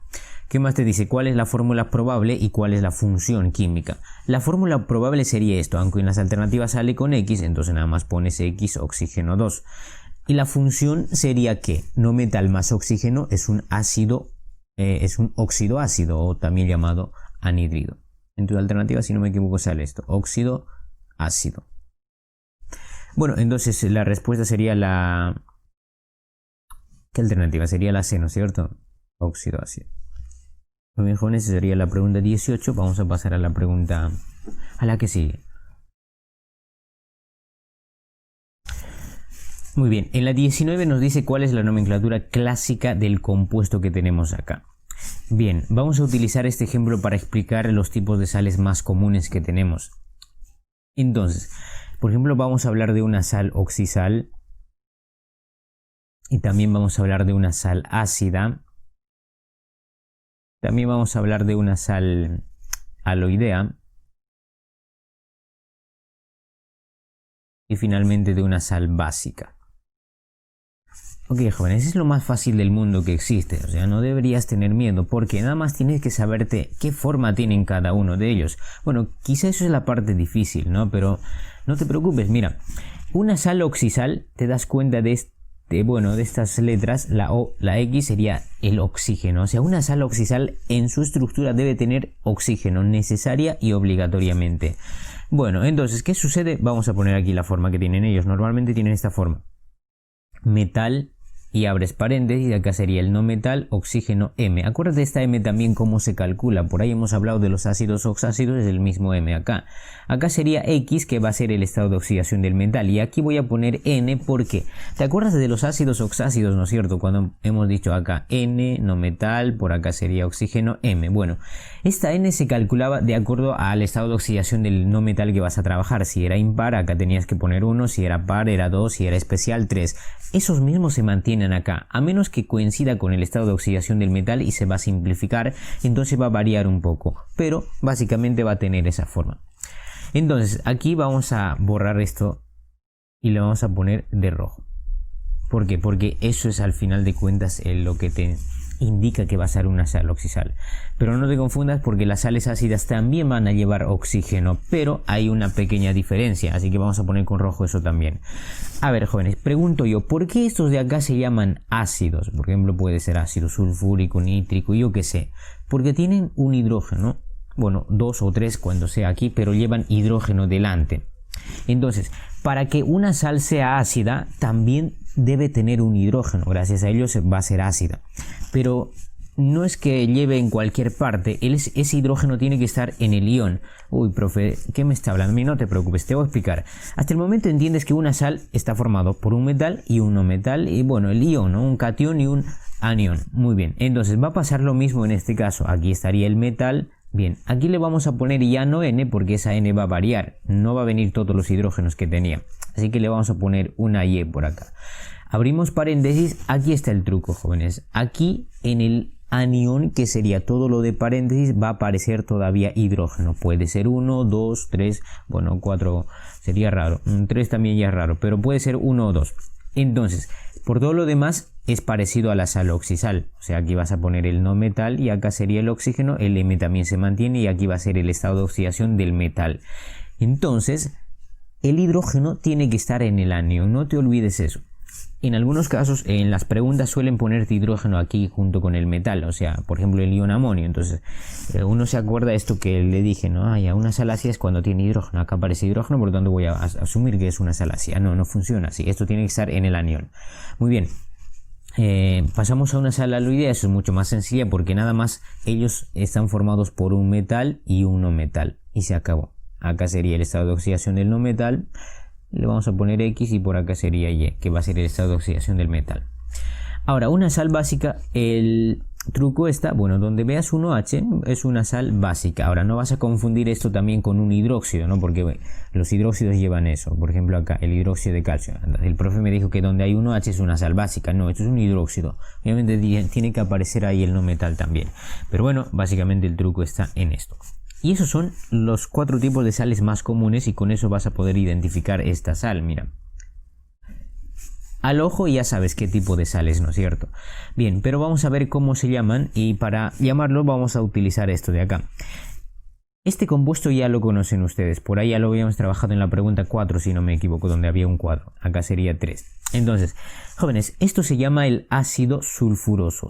¿Qué más te dice? ¿Cuál es la fórmula probable y cuál es la función química? La fórmula probable sería esto, aunque en las alternativas sale con X, entonces nada más pones X, oxígeno 2. Y la función sería que no metal más oxígeno es un ácido, es un óxido ácido, o también llamado anhidrido. En tu alternativa, si no me equivoco, sale esto, óxido ácido. Bueno, entonces la respuesta sería la... ¿Qué alternativa? Sería la C, ¿no es cierto? Óxido ácido. Muy bien, jóvenes, esa sería la pregunta 18. Vamos a pasar a la pregunta a la que sigue. Muy bien, en la 19 nos dice cuál es la nomenclatura clásica del compuesto que tenemos acá. Bien, vamos a utilizar este ejemplo para explicar los tipos de sales más comunes que tenemos. Entonces, por ejemplo, vamos a hablar de una sal oxisal y también vamos a hablar de una sal ácida. También vamos a hablar de una sal aloidea. y finalmente de una sal básica. Ok, jóvenes, es lo más fácil del mundo que existe, o sea, no deberías tener miedo porque nada más tienes que saberte qué forma tienen cada uno de ellos. Bueno, quizá eso es la parte difícil, ¿no? Pero no te preocupes, mira, una sal oxisal, te das cuenta de estas letras, la O, la X sería el oxígeno, o sea, una sal oxisal en su estructura debe tener oxígeno necesaria y obligatoriamente. Bueno, entonces, ¿qué sucede? Vamos a poner aquí la forma que tienen ellos, normalmente tienen esta forma. Metal y abres paréntesis, acá sería el no metal, oxígeno M. Acuérdate de esta M también cómo se calcula, por ahí hemos hablado de los ácidos oxácidos, es el mismo M acá. Acá sería X, que va a ser el estado de oxidación del metal, y aquí voy a poner N porque, ¿te acuerdas de los ácidos oxácidos, no es cierto? Cuando hemos dicho acá N, no metal, por acá sería oxígeno M. Bueno, esta N se calculaba de acuerdo al estado de oxidación del no metal que vas a trabajar. Si era impar, acá tenías que poner 1, si era par, era 2, si era especial, 3. Esos mismos se mantienen acá, a menos que coincida con el estado de oxidación del metal y se va a simplificar, entonces va a variar un poco, pero básicamente va a tener esa forma. Entonces aquí vamos a borrar esto y le vamos a poner de rojo. ¿Por qué? Porque eso es al final de cuentas lo que te indica que va a ser una sal oxisal. Pero no te confundas porque las sales ácidas también van a llevar oxígeno, pero hay una pequeña diferencia, así que vamos a poner con rojo eso también. A ver, jóvenes, pregunto yo, ¿por qué estos de acá se llaman ácidos? Por ejemplo, puede ser ácido sulfúrico, nítrico, yo qué sé. Porque tienen un hidrógeno, bueno, 2 o 3 cuando sea aquí, pero llevan hidrógeno delante. Entonces, para que una sal sea ácida, también debe tener un hidrógeno, gracias a ello va a ser ácida. Pero no es que lleve en cualquier parte, ese hidrógeno tiene que estar en el ion. Uy, profe, ¿qué me está hablando? No te preocupes, te voy a explicar. Hasta el momento entiendes que una sal está formado por un metal y un no metal, y bueno, el ion, ¿no? Un catión y un anión. Muy bien, entonces va a pasar lo mismo en este caso. Aquí estaría el metal. Bien, aquí le vamos a poner ya no N porque esa N va a variar, no va a venir todos los hidrógenos que tenía, así que le vamos a poner una Y por acá. Abrimos paréntesis, aquí está el truco, jóvenes. Aquí en el anión, que sería todo lo de paréntesis, va a aparecer todavía hidrógeno. Puede ser 1, 2, 3, bueno, 4 sería raro, 3 también ya es raro, pero puede ser 1 o 2. Entonces, por todo lo demás es parecido a la sal oxisal, o sea, aquí vas a poner el no metal y acá sería el oxígeno, el M también se mantiene y aquí va a ser el estado de oxidación del metal. Entonces, el hidrógeno tiene que estar en el anión, no te olvides eso. En algunos casos, en las preguntas suelen ponerte hidrógeno aquí junto con el metal, o sea, por ejemplo el ion amonio. Entonces, uno se acuerda de esto que le dije, ¿no? A una sal ácida es cuando tiene hidrógeno, acá aparece hidrógeno, por lo tanto voy a asumir que es una sal ácida. No, no funciona así, esto tiene que estar en el anión. Muy bien, pasamos a una sal aloidea, eso es mucho más sencilla porque nada más ellos están formados por un metal y un no metal, y se acabó. Acá sería el estado de oxidación del no metal. Le vamos a poner X y por acá sería Y, que va a ser el estado de oxidación del metal. Ahora, una sal básica, el truco está, bueno, donde veas un OH es una sal básica. Ahora, no vas a confundir esto también con un hidróxido, ¿no? Porque bueno, los hidróxidos llevan eso. Por ejemplo, acá, el hidróxido de calcio. El profe me dijo que donde hay un OH es una sal básica. No, esto es un hidróxido. Obviamente tiene que aparecer ahí el no metal también. Pero bueno, básicamente el truco está en esto. Y esos son los 4 tipos de sales más comunes y con eso vas a poder identificar esta sal, mira. Al ojo ya sabes qué tipo de sales, ¿no es cierto? Bien, pero vamos a ver cómo se llaman y para llamarlo vamos a utilizar esto de acá. Este compuesto ya lo conocen ustedes, por ahí ya lo habíamos trabajado en la pregunta 4 si no me equivoco, donde había un cuadro, acá sería 3. Entonces, jóvenes, esto se llama el ácido sulfuroso,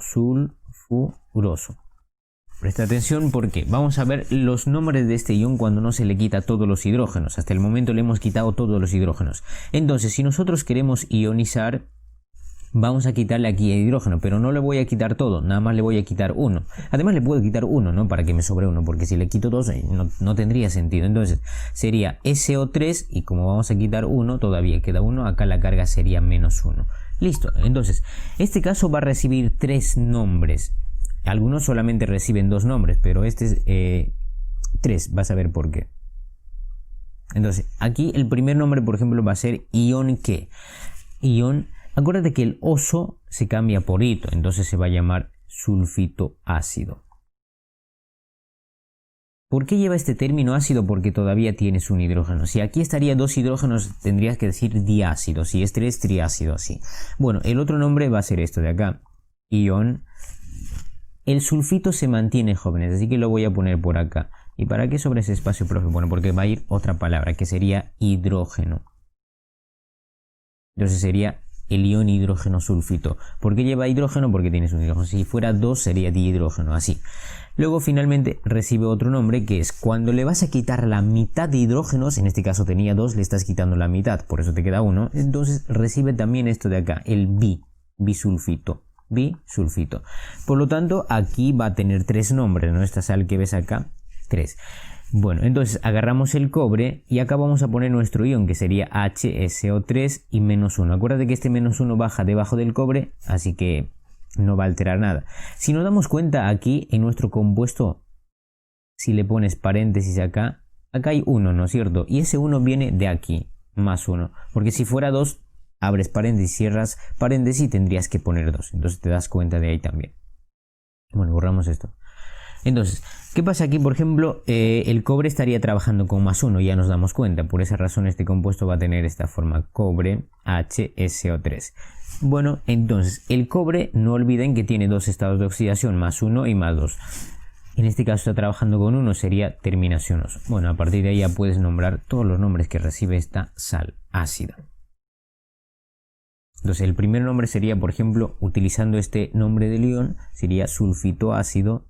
Presta atención porque vamos a ver los nombres de este ion cuando no se le quita todos los hidrógenos. Hasta el momento le hemos quitado todos los hidrógenos. Entonces, si nosotros queremos ionizar, vamos a quitarle aquí el hidrógeno, pero no le voy a quitar todo, nada más le voy a quitar uno. Además le puedo quitar uno, ¿no? Para que me sobre uno, porque si le quito dos no tendría sentido. Entonces, sería SO3 y como vamos a quitar uno, todavía queda uno, acá la carga sería -1. Listo, entonces, este caso va a recibir 3 nombres. Algunos solamente reciben 2 nombres, pero este es 3, vas a ver por qué. Entonces, aquí el primer nombre, por ejemplo, va a ser ion ¿qué? Ion, acuérdate que el oso se cambia por hito, entonces se va a llamar sulfito ácido. ¿Por qué lleva este término ácido? Porque todavía tienes un hidrógeno. Si aquí estaría dos hidrógenos, tendrías que decir diácido. Si este es triácido, así. Bueno, el otro nombre va a ser esto de acá. Ion. El sulfito se mantiene, jóvenes, así que lo voy a poner por acá. ¿Y para qué sobre ese espacio, profe? Bueno, porque va a ir otra palabra, que sería hidrógeno. Entonces sería el ion hidrógeno sulfito. ¿Por qué lleva hidrógeno? Porque tienes un hidrógeno. Si fuera 2 sería dihidrógeno, así. Luego finalmente recibe otro nombre que es cuando le vas a quitar la mitad de hidrógenos, en este caso tenía 2, le estás quitando la mitad, por eso te queda 1. Entonces recibe también esto de acá, el bisulfito. Bisulfito. Por lo tanto, aquí va a tener 3 nombres, ¿no? Esta sal que ves acá, 3. Bueno, entonces agarramos el cobre y acá vamos a poner nuestro ion que sería HSO3 y -1. Acuérdate que este -1 baja debajo del cobre, así que no va a alterar nada. Si nos damos cuenta aquí en nuestro compuesto, si le pones paréntesis acá hay 1, ¿no es cierto? Y ese 1 viene de aquí, +1. Porque si fuera 2, abres paréntesis, cierras paréntesis y tendrías que poner 2. Entonces te das cuenta de ahí también. Bueno, borramos esto. Entonces, ¿qué pasa aquí? Por ejemplo, el cobre estaría trabajando con +1, ya nos damos cuenta. Por esa razón este compuesto va a tener esta forma, cobre HSO3. Bueno, entonces, el cobre, no olviden que tiene 2 estados de oxidación, +1 y +2. En este caso está trabajando con 1, sería terminación oso. Bueno, a partir de ahí ya puedes nombrar todos los nombres que recibe esta sal ácida. Entonces, el primer nombre sería, por ejemplo, utilizando este nombre del ion, sería sulfito ácido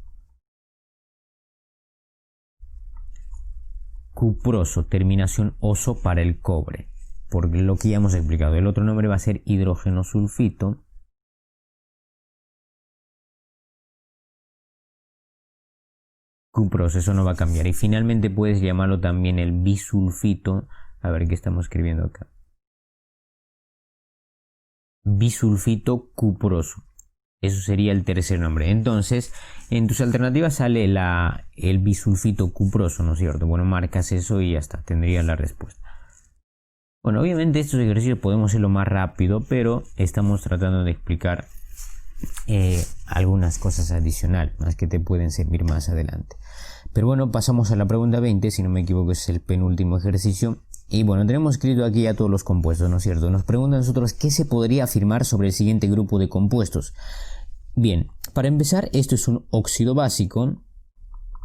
cuproso, terminación oso para el cobre, por lo que ya hemos explicado. El otro nombre va a ser hidrógeno sulfito cuproso, eso no va a cambiar. Y finalmente puedes llamarlo también el bisulfito. A ver qué estamos escribiendo acá. Bisulfito cuproso. Eso sería el tercer nombre. Entonces, en tus alternativas sale el bisulfito cuproso, ¿no es cierto? Bueno, marcas eso y ya está, tendrías la respuesta. Bueno, obviamente estos ejercicios podemos hacerlo más rápido, pero estamos tratando de explicar algunas cosas adicionales, más que te pueden servir más adelante. Pero bueno, pasamos a la pregunta 20, si no me equivoco es el penúltimo ejercicio. Y bueno, tenemos escrito aquí ya todos los compuestos, ¿no es cierto? Nos preguntan a nosotros qué se podría afirmar sobre el siguiente grupo de compuestos. Bien, para empezar, esto es un óxido básico,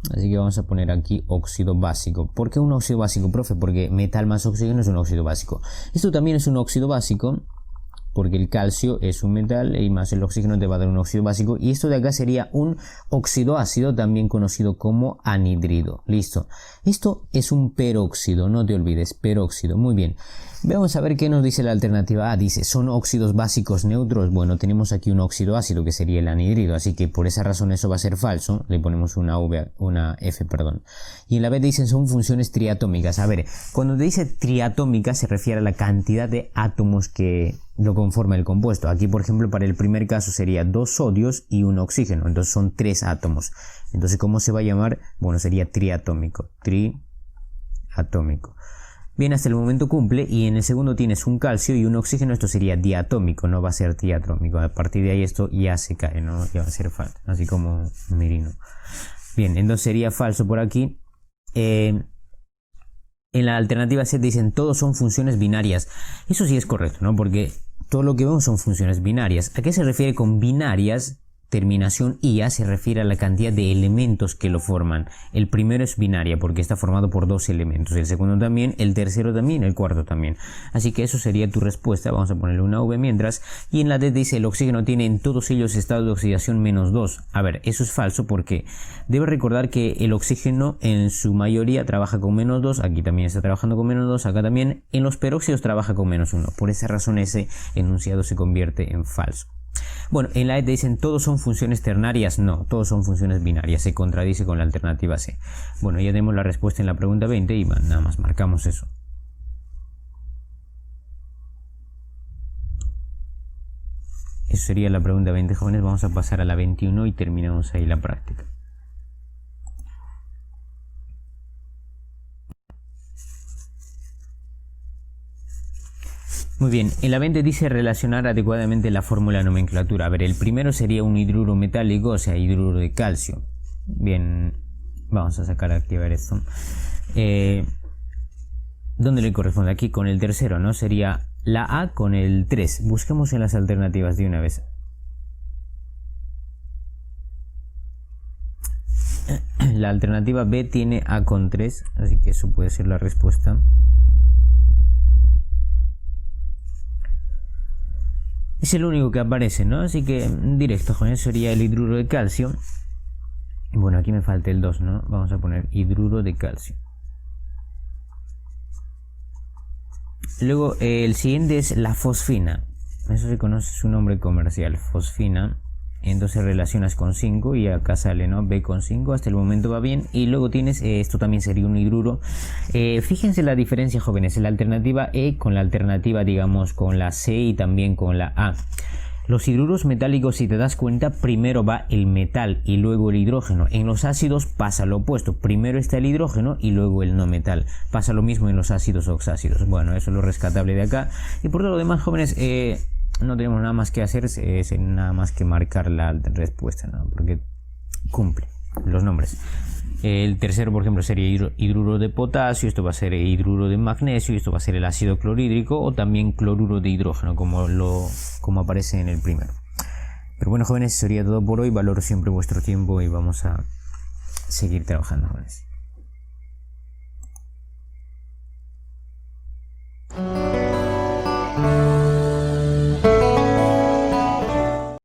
así que vamos a poner aquí óxido básico. ¿Por qué un óxido básico, profe? Porque metal más oxígeno es un óxido básico. Esto también es un óxido básico, porque el calcio es un metal y más el oxígeno te va a dar un óxido básico. Y esto de acá sería un óxido ácido, también conocido como anhidrido. Listo. Esto es un peróxido, no te olvides, peróxido. Muy bien. Vamos a ver qué nos dice la alternativa A. Dice, ¿son óxidos básicos neutros? Bueno, tenemos aquí un óxido ácido que sería el anhidrido, así que por esa razón eso va a ser falso. Le ponemos una F, perdón. Y en la B dicen, son funciones triatómicas. A ver, cuando te dice triatómica se refiere a la cantidad de átomos que lo conforma el compuesto. Aquí, por ejemplo, para el primer caso sería 2 sodios y 1 oxígeno. Entonces son 3 átomos. Entonces, ¿cómo se va a llamar? Bueno, sería triatómico. Triatómico. Bien, hasta el momento cumple. Y en el segundo tienes un calcio y un oxígeno. Esto sería diatómico, no va a ser triatómico. A partir de ahí esto ya se cae, ¿no? Ya va a ser falso. Así como merino. Bien, entonces sería falso por aquí. En la alternativa C dicen todos son funciones binarias. Eso sí es correcto, ¿no? Porque todo lo que vemos son funciones binarias. ¿A qué se refiere con binarias? Terminación IA se refiere a la cantidad de elementos que lo forman. El primero es binaria porque está formado por 2 elementos. El segundo también, el tercero también, el cuarto también. Así que eso sería tu respuesta. Vamos a ponerle una V mientras. Y en la D dice el oxígeno tiene en todos ellos estado de oxidación -2. A ver, eso es falso porque debes recordar que el oxígeno en su mayoría trabaja con -2. Aquí también está trabajando con -2. Acá también. En los peróxidos trabaja con -1. Por esa razón ese enunciado se convierte en falso. Bueno, en la E te dicen todos son funciones ternarias. No, todos son funciones binarias. Se contradice con la alternativa C. Bueno, ya tenemos la respuesta en la pregunta 20 y nada más marcamos eso. Eso sería la pregunta 20, jóvenes. Vamos a pasar a la 21 y terminamos ahí la práctica. Muy bien, en la 20 dice relacionar adecuadamente la fórmula de nomenclatura. A ver, el primero sería un hidruro metálico, o sea, hidruro de calcio. Bien, Vamos a sacar aquí a ver esto. ¿Dónde le corresponde? Aquí con el tercero, ¿no? Sería la A con el 3. Busquemos en las alternativas de una vez. La alternativa B tiene A con 3, así que eso puede ser la respuesta. Es el único que aparece, ¿no? Así que directo, jóvenes, sería el hidruro de calcio. Bueno, aquí me falta el 2, ¿no? Vamos a poner hidruro de calcio. Luego el siguiente es la fosfina. Eso se conoce su nombre comercial, fosfina. Entonces relacionas con 5 y acá sale, ¿no? B con 5, hasta el momento va bien. Y luego tienes, esto también sería un hidruro. Fíjense la diferencia, jóvenes, la alternativa E con la alternativa, digamos, con la C y también con la A. Los hidruros metálicos, si te das cuenta, primero va el metal y luego el hidrógeno. En los ácidos pasa lo opuesto. Primero está el hidrógeno y luego el no metal. Pasa lo mismo en los ácidos oxácidos. Bueno, eso es lo rescatable de acá. Y por todo lo demás, jóvenes, no tenemos nada más que hacer. Es nada más que marcar la respuesta, ¿no? Porque cumple los nombres. El tercero, por ejemplo, sería hidruro de potasio, esto va a ser hidruro de magnesio, y esto va a ser el ácido clorhídrico o también cloruro de hidrógeno, como aparece en el primero. Pero bueno, jóvenes, eso sería todo por hoy. Valoro siempre vuestro tiempo y vamos a seguir trabajando, jóvenes.